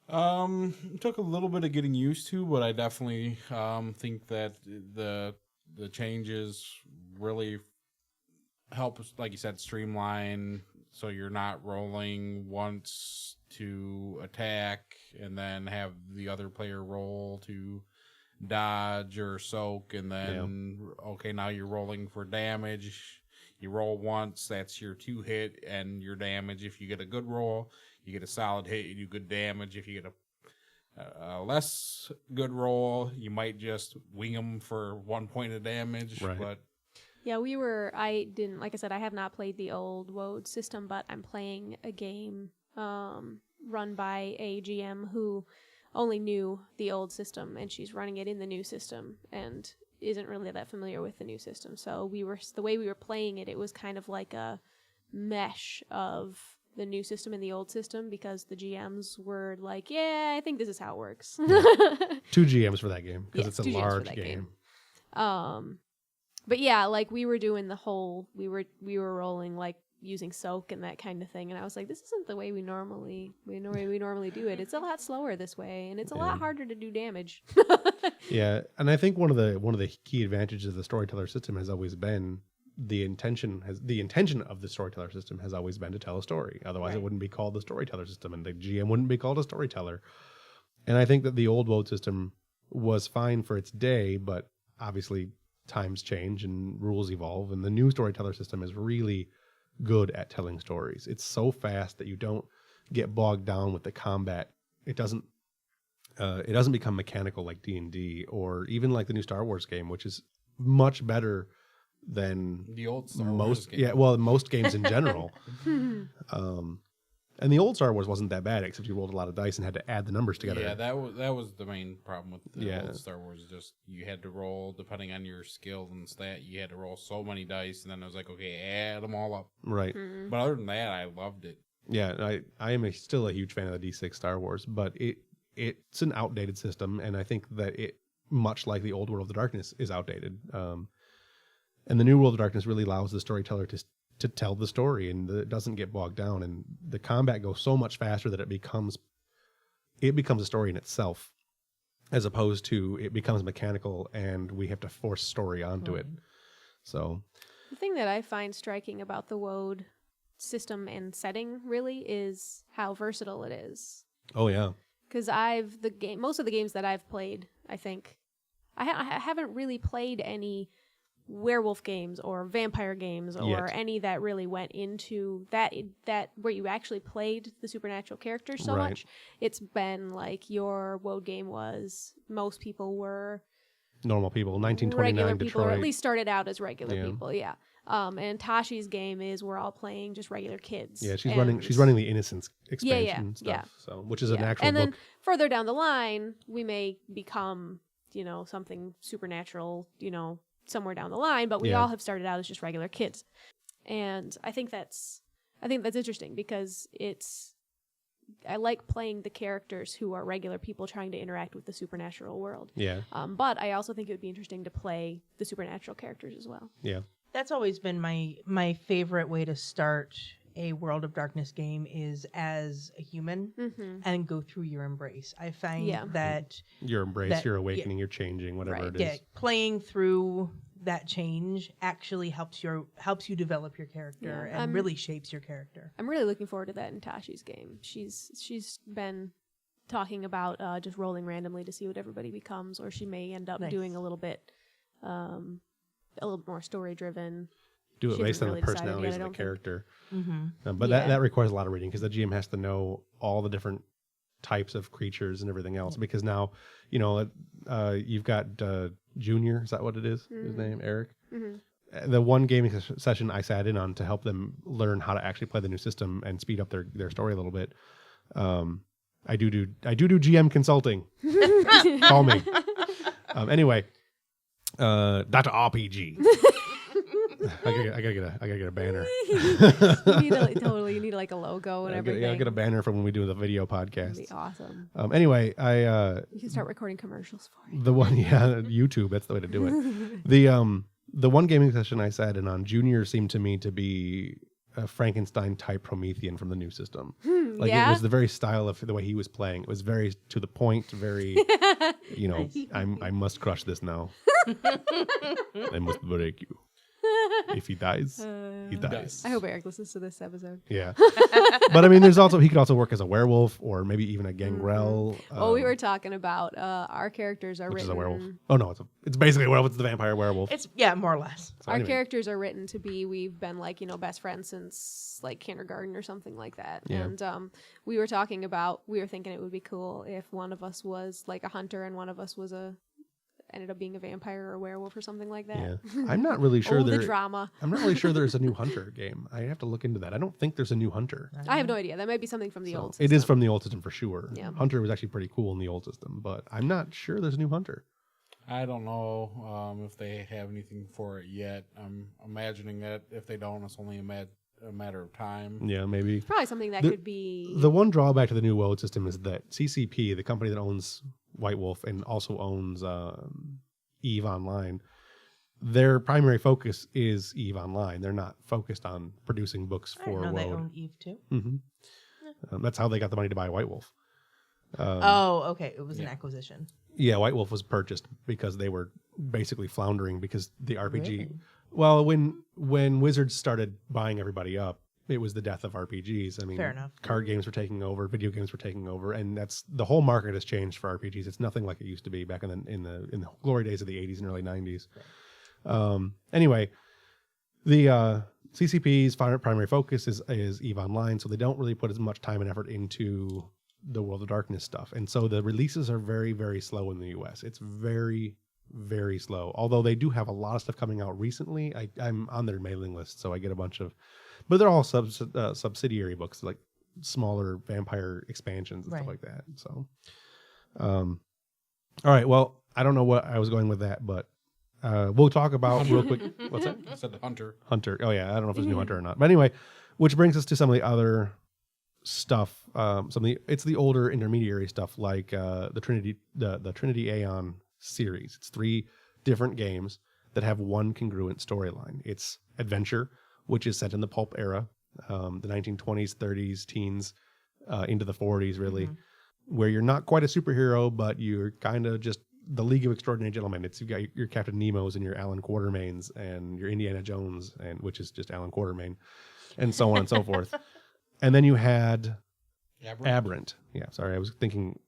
It took a little bit of getting used to, but I definitely think that the changes really help, like you said, streamline. So you're not rolling once to attack and then have the other player roll to dodge or soak, and then okay, now you're rolling for damage. You roll once, that's your 2 hit and your damage. If you get a good roll, you get a solid hit, you do good damage. If you get a less good roll, you might just wing them for 1 point of damage. Right. But Yeah, like I said, I have not played the old WOD system, but I'm playing a game run by a GM who only knew the old system, and she's running it in the new system and isn't really that familiar with the new system. So the way we were playing it, it was kind of like a mesh of the new system and the old system, because the GMs were like, yeah, I think this is how it works. 2 GMs for that game because Yes, it's a 2 GMs for large that game. But yeah, like we were doing the whole, we were rolling like using soak and that kind of thing, and I was like, this isn't the way we normally do it. It's a lot slower this way, and it's a lot harder to do damage. Yeah, and I think one of the key advantages of the storyteller system has always been the intention of the storyteller system has always been to tell a story. Otherwise, it wouldn't be called the storyteller system, and the GM wouldn't be called a storyteller. And I think that the old WOD system was fine for its day, but obviously times change and rules evolve, and the new storyteller system is really good at telling stories. It's so fast that you don't get bogged down with the combat. It doesn't become mechanical like D&D or even like the new Star Wars game, which is much better than the old Star Wars game. Yeah, well, most games in general. And the old Star Wars wasn't that bad, except you rolled a lot of dice and had to add the numbers together. Yeah, that was the main problem with the old Star Wars. Just you had to roll, depending on your skill and stat, you had to roll so many dice, and then I was like, okay, add them all up. Right. But other than that, I loved it. Yeah, I am still a huge fan of the D6 Star Wars, but it's an outdated system, and I think that it, much like the old World of Darkness, is outdated. And the new World of Darkness really allows the storyteller to tell the story, and it doesn't get bogged down, and the combat goes so much faster that it becomes a story in itself, as opposed to it becomes mechanical and we have to force story onto it. So The thing that I find striking about the WOD system and setting really is how versatile it is. oh yeah, Because most of the games that I've played, I think, I haven't really played any werewolf games or vampire games or Yet. any that really went into that where you actually played the supernatural characters so Right. much. It's been like your WOD game was, most people were normal people, 1929 regular people, Detroit. or at least started out as regular Yeah. people, yeah. And Tashi's game is we're all playing just regular kids. Yeah, she's And- running the Innocence Yeah, expansion yeah, stuff. So, which is an actual and book. then further down the line, we may become, something supernatural, somewhere down the line, but we Yeah. all have started out as just regular kids. And I think that's interesting because it's like playing the characters who are regular people trying to interact with the supernatural world. Yeah. But I also think it would be interesting to play the supernatural characters as well. Yeah. That's always been my favorite way to start a World of Darkness game is as a human and go through your embrace. I find Yeah. that Your embrace, That- your awakening, your changing, whatever Right. it is. playing through that change actually helps you develop your character Yeah, and really shapes your character. I'm really looking forward to that in Tashi's game. She's been talking about just rolling randomly to see what everybody becomes, or she may end up Nice. doing a little bit more story driven. Do it She based on hasn't the really decided personalities yet, I of the don't character. Mm-hmm. But Yeah. that requires a lot of reading because the GM has to know all the different types of creatures and everything else. Because now, you've got Junior. Is that what it is? His name, Eric. The one gaming session I sat in on to help them learn how to actually play the new system and speed up their story a little bit. I do GM consulting. Call me. Anyway, Dr. RPG. I gotta get a banner. You need like a logo and everything. I'll get a banner for when we do the video That'd podcast. be awesome. Anyway, You can start recording commercials for it. the one YouTube, that's the way to do it. The one gaming session I sat in on, Junior seemed to me to be a Frankenstein type Promethean from the new system. Like yeah? it was the very style of the way he was playing. It was very to the point, very I must crush this now. I must break you. If he dies, he dies. I hope Eric listens to this episode. Yeah. But I mean, he could also work as a werewolf or maybe even a gangrel. We were talking about our characters are which is written. a werewolf. Oh no, it's basically a werewolf. It's the vampire werewolf. It's more or less. So Our anyway. characters are written to be, we've been like, best friends since like kindergarten or something like that. Yeah. And we were thinking it would be cool if one of us was like a hunter and one of us ended up being a vampire or a werewolf or something like that. Yeah. I'm not really sure the drama. I'm not really sure there's a new Hunter game. I have to look into that. I don't think there's a new Hunter. I have no idea. That might be something from the So old system. it is from the old system for sure. Yeah. Hunter was actually pretty cool in the old system, but I'm not sure there's a new Hunter. I don't know if they have anything for it yet. I'm imagining that if they don't, it's only a matter of time. Yeah, maybe. Probably something that could be. The one drawback to the new world system is that CCP, the company that owns White Wolf and also owns EVE Online, their primary focus is EVE Online. They're not focused on producing books I for didn't know they WOD. own Eve too. That's how they got the money to buy White Wolf. Okay. It was an acquisition. Yeah, White Wolf was purchased because they were basically floundering because the RPG. Really? Well, when Wizards started buying everybody up, it was the death of RPGs. I mean, Fair enough. Card games were taking over, video games were taking over, and that's the whole market has changed for RPGs. It's nothing like it used to be back in the glory days of the 80s and early 90s. Anyway, the CCP's primary focus is EVE Online, so they don't really put as much time and effort into the World of Darkness stuff, and so the releases are very, very slow in the US. It's very, very slow. Although they do have a lot of stuff coming out recently. I'm on their mailing list, so I get a bunch of, but they're all subsidiary books, like smaller vampire expansions and stuff like that. So, all right. Well, I don't know what I was going with that, but we'll talk about real quick. What's that? I said Hunter. Hunter. Oh yeah, I don't know if it's a new Hunter or not. But anyway, which brings us to some of the other stuff. It's the older intermediary stuff like the Trinity Aeon series. It's 3 different games that have one congruent storyline. It's Adventure, which is set in the pulp era, the 1920s, 30s, teens, into the 40s, really, where you're not quite a superhero, but you're kind of just the League of Extraordinary Gentlemen. You've got your Captain Nemo's and your Alan Quatermains and your Indiana Jones, and which is just Alan Quatermain, and so on and so forth. And then you had Aberrant. Yeah, sorry, I was thinking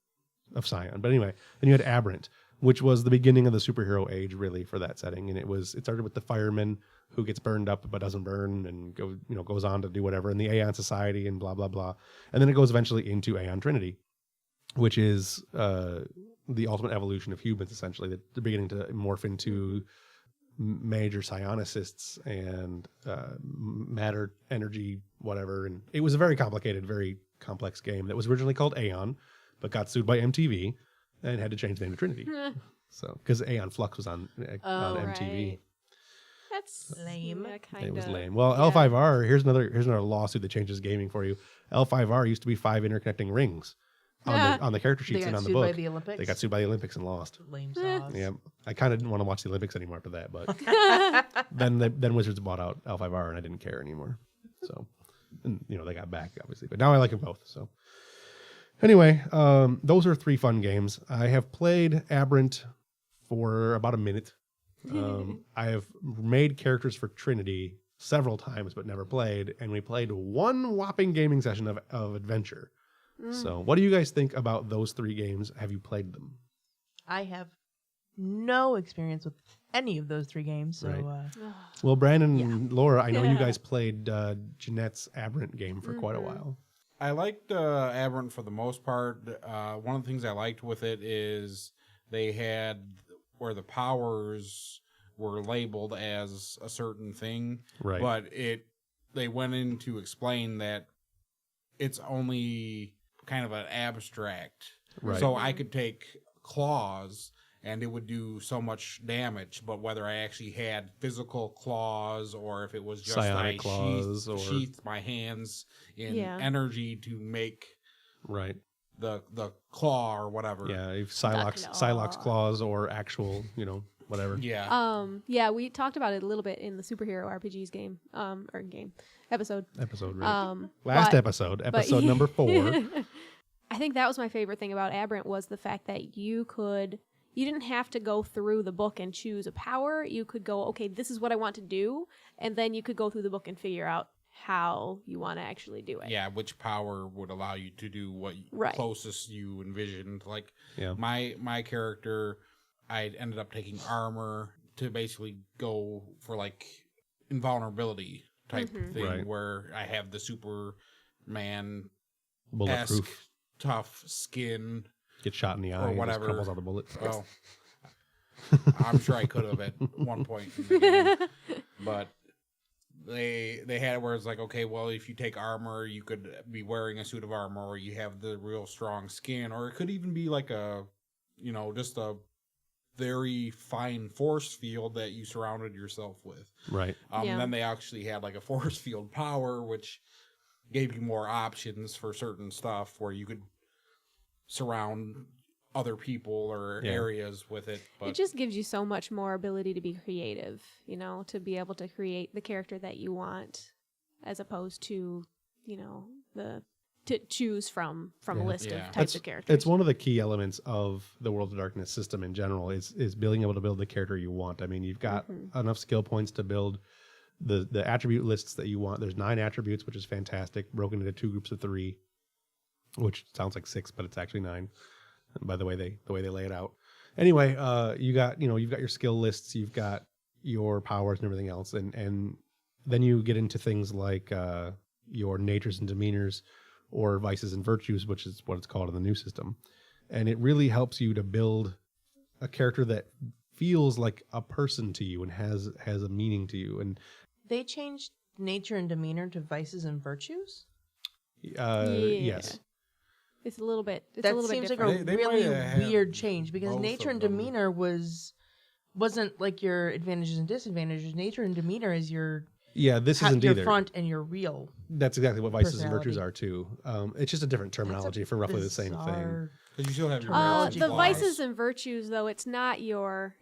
of Scion. But anyway, then you had Aberrant, which was the beginning of the superhero age, really, for that setting. And it started with the fireman who gets burned up but doesn't burn and goes on to do whatever in the Aeon Society and blah, blah, blah. And then it goes eventually into Aeon Trinity, which is the ultimate evolution of humans, essentially. They're beginning to morph into major psionicists and matter, energy, whatever. And it was a very complicated, very complex game that was originally called Aeon, but got sued by MTV and had to change the name to Trinity. So, because Aeon Flux was on MTV. Right. That's Lame. Yeah, kind It was of lame. Well, L5R, here's another lawsuit that changes gaming for you. L5R used to be 5 interconnecting rings on the character They sheets and got on the sued book. by the Olympics. They got sued by the Olympics and lost. Lame sauce. Yeah, I kind of didn't want to watch the Olympics anymore after that, but then Wizards bought out L5R and I didn't care anymore. So, and, they got back obviously, but now I like them both. So, anyway, those are 3 fun games. I have played Aberrant for about a minute. I have made characters for Trinity several times, but never played. And we played one whopping gaming session of Adventure. So, what do you guys think about those 3 games? Have you played them? I have no experience with any of those 3 games, so Right. Well, Brandon and Laura, I know you Yeah. guys played Jeanette's Aberrant game for quite a while. I liked Aberrant for the most part. One of the things I liked with it is they had where the powers were labeled as a certain thing, Right. but they went in to explain that it's only kind of an abstract. Right. So I could take claws and it would do so much damage, but whether I actually had physical claws or if it was just Psionic I claws or- sheathed my hands in Yeah. energy to make Right. the claw or whatever. Yeah, if claw. Psylocke's claws or actual, whatever. Yeah. Yeah, we talked about it a little bit in the superhero RPGs game, episode. Episode, right? But- episode but- number 4. I think that was my favorite thing about Aberrant was the fact that you didn't have to go through the book and choose a power. You could go, okay, this is what I want to do, and then you could go through the book and figure out how you want to actually do it. Yeah, which power would allow you to do what Right. closest you envisioned. Like Yeah. my character, I ended up taking armor to basically go for like invulnerability type thing, Right. where I have the Superman Bulletproof. tough skin. Get shot in the eye. Or and just whatever. crumples out the bullet. Oh, I'm sure I could have at one point, in the game. But they had it where it's like, okay, well, if you take armor, you could be wearing a suit of armor, or you have the real strong skin, or it could even be like just a very fine force field that you surrounded yourself with. Right. Yeah. Then they actually had like a force field power, which gave you more options for certain stuff, where you could surround other people or Yeah. areas with it. But It just gives you so much more ability to be creative, to be able to create the character that you want, as opposed to, to choose from a Yeah. list Yeah. of types of characters. It's one of the key elements of the World of Darkness system in general is being able to build the character you want. I mean, you've got enough skill points to build the attribute lists that you want. There's 9 attributes, which is fantastic, broken into 2 groups of 3, which sounds like 6, but it's actually 9. By the way they lay it out. Anyway, you've got your skill lists, you've got your powers and everything else, and then you get into things like your natures and demeanors, or vices and virtues, which is what it's called in the new system. And it really helps you to build a character that feels like a person to you and has a meaning to you. And they changed nature and demeanor to vices and virtues. yes, It's a little bit. It's That a little seems bit like different. a They really might have weird change because both nature of and them. demeanor wasn't like your advantages and disadvantages. Nature and demeanor is your this isn't your either. front and your real. That's exactly what vices and personality. virtues are too. It's just a different That's a terminology for roughly the same thing. bizarre- because you still have your Terminology The flaws. vices and virtues, though, it's not your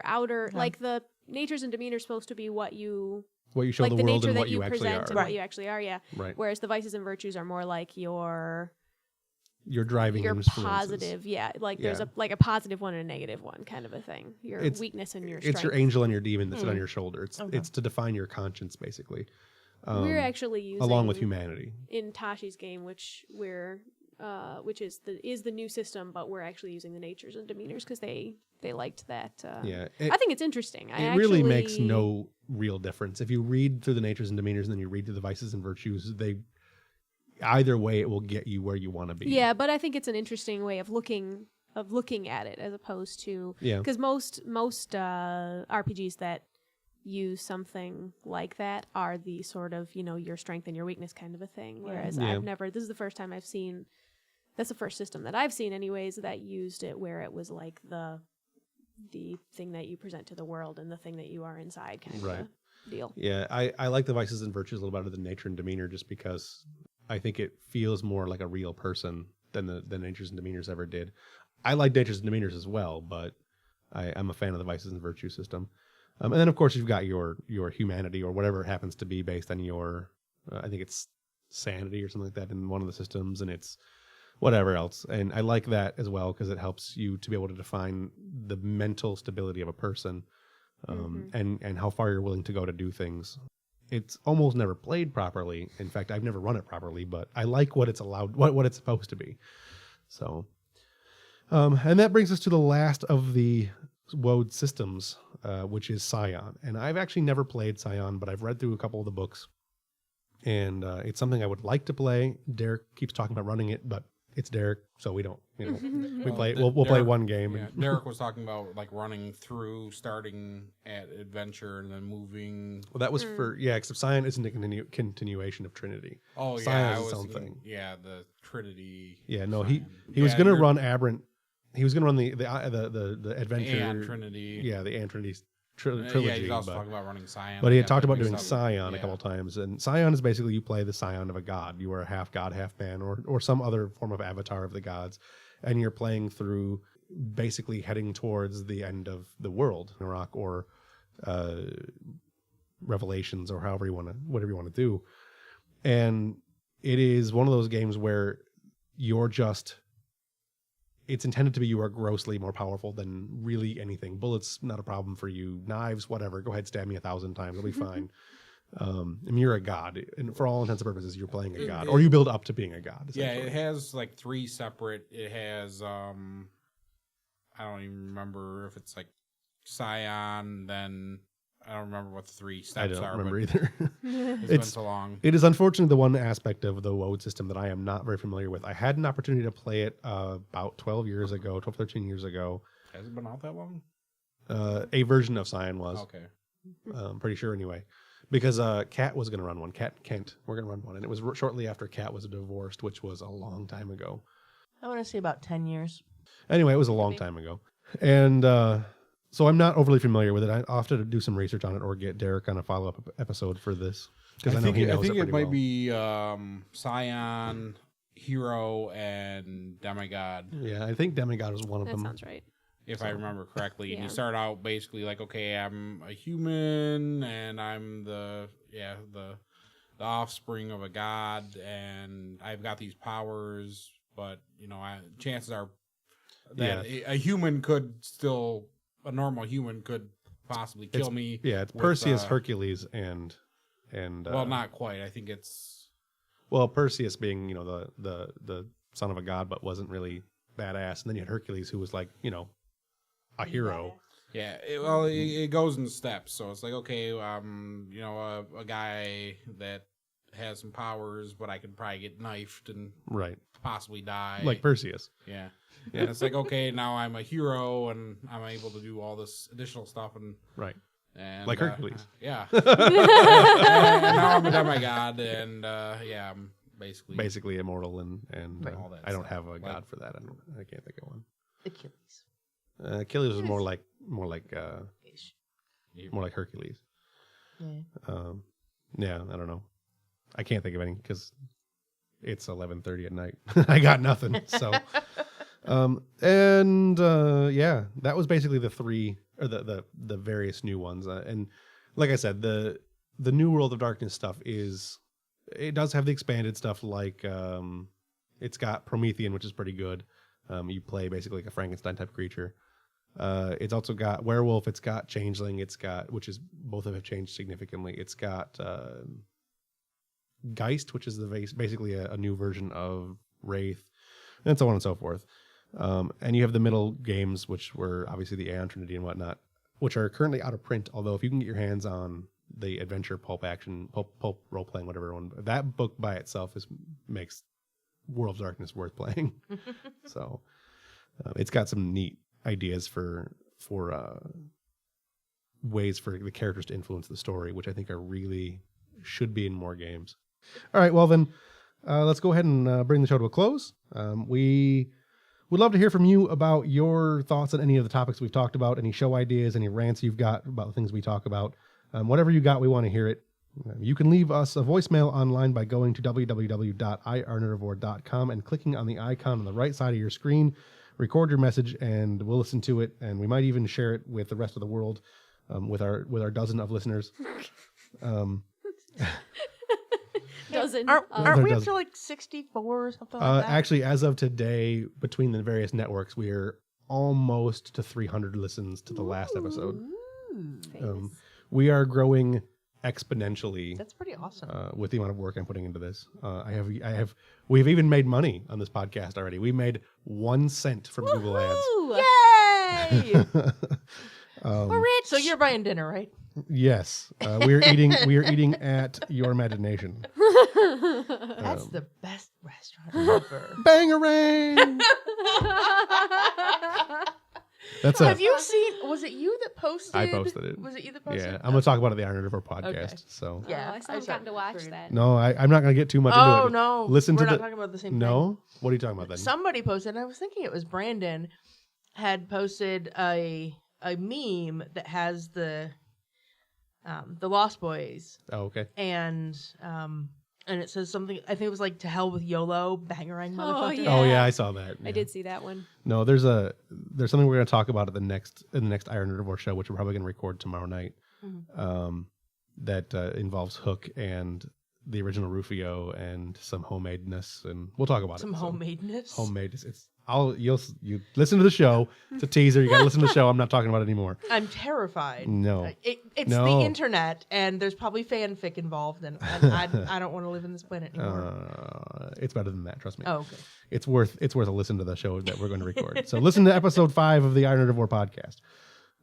outer, No. like the natures and demeanor is supposed to be what you, What you show like the the world nature and that what you you actually present are. and what you actually are, yeah. Right. Whereas the vices and virtues are more like your Your driving your influences. positive, yeah. Like there's Yeah. a positive one and a negative one kind of a thing. Your It's- weakness and your strength. It's your angel and your demon that sit on Hmm. your shoulder. It's Okay. it's to define your conscience basically. We're actually using along with humanity. in Tashi's game, which is the new system, but we're actually using the natures and demeanors because they liked that. Yeah. I think it's interesting. It really makes no real difference. If you read through the natures and demeanors and then you read through the vices and virtues, either way it will get you where you want to be. Yeah, but I think it's an interesting way of looking at it as opposed to Yeah. because most RPGs that use something like that are the sort of your strength and your weakness kind of a thing. Whereas Yeah. this is the first time I've seen. That's the first system that I've seen, anyways, that used it where it was like the the thing that you present to the world and the thing that you are inside kind Right. of a deal. Yeah, I like the vices and virtues a little better than nature and demeanor, just because I think it feels more like a real person than the natures and demeanors ever did. I like natures and demeanors as well, but I'm a fan of the vices and virtue system. And then of course you've got your humanity or whatever it happens to be based on your I think it's sanity or something like that in one of the systems, and it's whatever else. And I like that as well because it helps you to be able to define the mental stability of a person, and how far you're willing to go to do things. It's almost never played properly. In fact, I've never run it properly, but I like what it's allowed, what it's supposed to be. So, and that brings us to the last of the WOD systems, which is Scion. And I've actually never played Scion, but I've read through a couple of the books, and it's something I would like to play. Derek keeps talking about running it, but it's Derek, so we don't, we play. We'll play Derek- one game. Yeah, And, Derek was talking about like running through, starting at adventure and then moving. well, that was for except Scion isn't a continuation of Trinity. Oh Scion yeah, is I its was own thinking, thing. yeah, the Trinity. Yeah, no, Scion. he was Yeah, gonna you're- run Aberrant. He was gonna run the adventure and Trinity. Yeah, the and Trinity trilogy. Yeah, he's also but, talking about running Scion. but he I had got talked that about mixed doing up. Scion a Yeah. couple times, and Scion is basically you play the Scion of a god. You are a half god, half man, or some other form of avatar of the gods, and you're playing through basically heading towards the end of the world, Iraq or Revelations, or whatever you want to do. And it is one of those games where you're just. It's intended to be you are grossly more powerful than really anything. Bullets, not a problem for you. Knives, whatever. Go ahead, stab me 1,000 times. It'll be fine. I mean, you're a god. And for all intents and purposes, you're playing a god. Or you build up to being a god. Yeah, essentially. it has like 3 separate. It has I don't even remember if it's like Scion. Then I don't remember what the 3 steps I don't are. remember but either. It's been It's- so long. It is unfortunately the one aspect of the WOD system that I am not very familiar with. I had an opportunity to play it about 13 years ago. Has it been out that long? A version of Scion was. Okay. I'm pretty sure anyway. Because Kat was going to run one. Kat and Kent were going to run one. And it was shortly after Kat was divorced, which was a long time ago. I want to say about 10 years. Anyway, it was a long time ago. And so I'm not overly familiar with it. I'll have to do some research on it or get Derek on a follow-up episode for this. Because I know he knows I think it it pretty might be Scion, Hero, and Demigod, Yeah, I think Demigod is one of That them. sounds right. if I remember correctly. And Yeah. you start out basically like, okay, I'm a human, and I'm the offspring of a god, and I've got these powers, but chances are that a normal human could possibly kill me. Yeah, it's with, Perseus, Hercules, and well, not quite. I think it's Perseus being the son of a god, but wasn't really badass, and then you had Hercules, who was like a hero. yeah. It goes in steps. So it's like, okay, a guy that has some powers, but I could probably get knifed and Right, possibly die. like Perseus. Yeah. And it's like, okay, now I'm a hero and I'm able to do all this additional stuff and Like Hercules. Yeah. And now I'm a demigod and I'm Basically immortal, and All that I don't stuff. have a Like- god for that. I can't think of one. Achilles. Achilles was more like Ish. Hercules. Yeah. Yeah, I don't know. I can't think of any because it's 11:30 at night. I got nothing. So, that was basically the 3 or the various new ones. And like I said, the New World of Darkness stuff it does have the expanded stuff. Like it's got Promethean, which is pretty good. You play basically like a Frankenstein type creature. It's also got Werewolf. It's got Changeling. It's got, which is both of them have changed significantly. It's got Geist, which is basically a new version of Wraith, and so on and so forth. And you have the middle games, which were obviously the Aeon Trinity and whatnot, which are currently out of print. Although if you can get your hands on the adventure pulp role playing, whatever one, that book by itself makes World of Darkness worth playing. So it's got some neat ideas for ways for the characters to influence the story, which I think should be in more games. All right, well then, let's go ahead and bring the show to a close. We we'd love to hear from you about your thoughts on any of the topics we've talked about, any show ideas, any rants you've got about the things we talk about. Whatever you got, we want to hear it. You can leave us a voicemail online by going to www.irnerdivore.com and clicking on the icon on the right side of your screen. Record your message, and we'll listen to it, and we might even share it with the rest of the world, with our dozen of listeners. Dozen. Aren't we up dozen. to like 64 or something like that? Actually, as of today, between the various networks, we're almost to 300 listens to the last episode. Famous. We are growing exponentially. That's pretty awesome. With the amount of work I'm putting into this. We've even made money on this podcast already. We made 1 cent from Google Ads. Ooh, Yay! we're rich. So you're buying dinner, right? Yes, we are eating at Your Imagination. That's the best restaurant ever. Bangarang! That's Have you seen? Was it you that posted? I posted it. Was it you that posted? Yeah, I'm gonna talk about it in the Iron River podcast. Okay. So Yeah, I still haven't gotten to watch figured. that. no, I'm not gonna get too much into it. Oh but no! listen We're to not the. talking about the same thing. No, what are you talking about then? Somebody posted, and I was thinking it was Brandon, had posted a meme that has the Lost Boys, Oh, okay. and it says something. I think it was like "To hell with YOLO, bangarang motherfucker." yeah. Oh yeah, I saw that. I Yeah. did see that one. No, there's something we're going to talk about in the next Iron Nerdivore show, which we're probably going to record tomorrow night. That involves Hook and the original Rufio and some homemadeness, and we'll talk about Some it. So, homemadeness. homemade. You listen to the show. It's a teaser. You got to listen to the show. I'm not talking about it anymore. I'm terrified. No. It's No. the internet, and there's probably fanfic involved, and I don't want to live in this planet anymore. It's better than that. Trust me. Oh, okay. It's worth a listen to the show that we're going to record. So listen to episode 5 of the Iron Nerdivore podcast.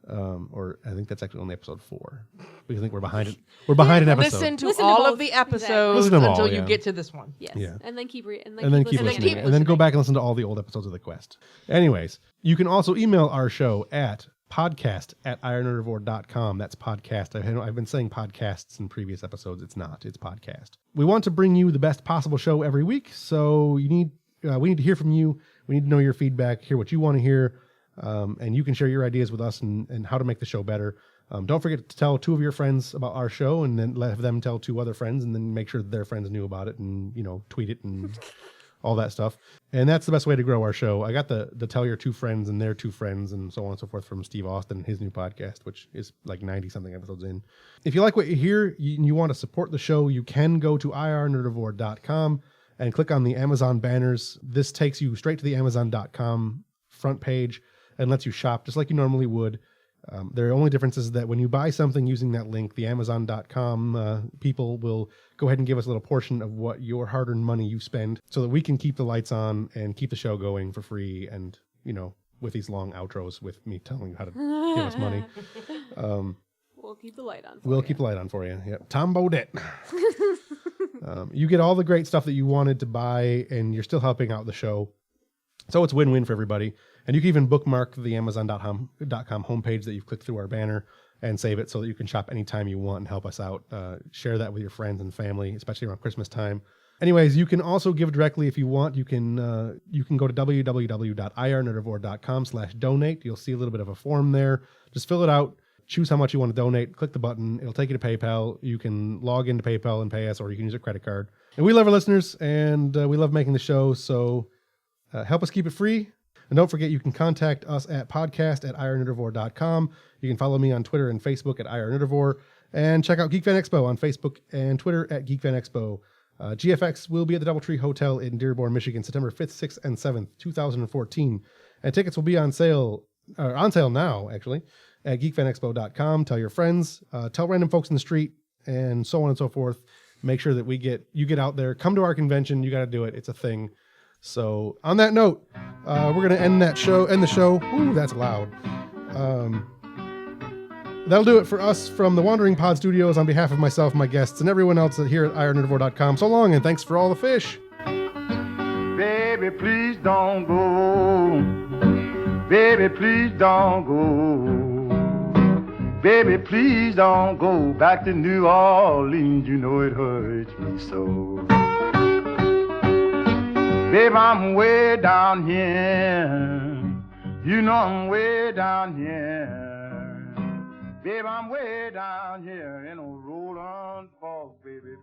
Or I think that's actually only episode 4 because I think we're behind it. We're behind an episode. Listen to Listen to all both. of the Exactly. episodes Listen to them all, until you yeah. get to this one. Yes. Yeah. And then keep and then keep listening. listening. And then go back and listen to all the old episodes of The Quest. Anyways, you can also email our show at podcast@ironnerdivore.com. That's podcast. I've been saying podcasts in previous episodes. It's not. It's podcast. We want to bring you the best possible show every week, so we need to hear from you. We need to know your feedback, hear what you want to hear, and you can share your ideas with us and how to make the show better. Don't forget to tell 2 of your friends about our show, and then let them tell 2 other friends, and then make sure that their friends knew about it, and tweet it and all that stuff. And that's the best way to grow our show. I got the tell your 2 friends and their 2 friends and so on and so forth from Steve Austin, his new podcast, which is like 90 something episodes in. If you like what you hear, you want to support the show, you can go to irnerdivore.com and click on the Amazon banners. This takes you straight to the Amazon.com front page and lets you shop just like you normally would. There are only differences that when you buy something using that link, the Amazon.com people will go ahead and give us a little portion of what your hard-earned money you spend so that we can keep the lights on and keep the show going for free and, with these long outros with me telling you how to give us money. We'll keep the light on. We'll keep the light on for you. Yep. Tom Bodett. You get all the great stuff that you wanted to buy, and you're still helping out the show. So it's win-win for everybody. And you can even bookmark the Amazon.com homepage that you've clicked through our banner and save it so that you can shop anytime you want and help us out. Share that with your friends and family, especially around Christmas time. Anyways, you can also give directly if you want. You can go to www.irnerdivore.com/donate. You'll see a little bit of a form there. Just fill it out. Choose how much you want to donate. Click the button. It'll take you to PayPal. You can log into PayPal and pay us, or you can use a credit card. And we love our listeners, and we love making the show. So help us keep it free. And don't forget, you can contact us at podcast@ironnerdivore.com. You can follow me on Twitter and Facebook at ironnerdivore. And check out Geek Fan Expo on Facebook and Twitter at Geek Fan Expo. GFX will be at the Doubletree Hotel in Dearborn, Michigan, September 5th, 6th, and 7th, 2014. And tickets will be on sale now, actually, at geekfanexpo.com. Tell your friends, tell random folks in the street, and so on and so forth. Make sure that you get out there. Come to our convention. You got to do it. It's a thing. So on that note, we're going to end the show. Ooh, that's loud. That'll do it for us from the Wandering Pod Studios on behalf of myself, my guests, and everyone else here at ironnerdivore.com. So long, and thanks for all the fish. Baby, please don't go. Baby, please don't go. Baby, please don't go back to New Orleans. You know it hurts me so. Babe, I'm way down here. You know I'm way down here. Babe, I'm way down here in old Roland Falls, baby.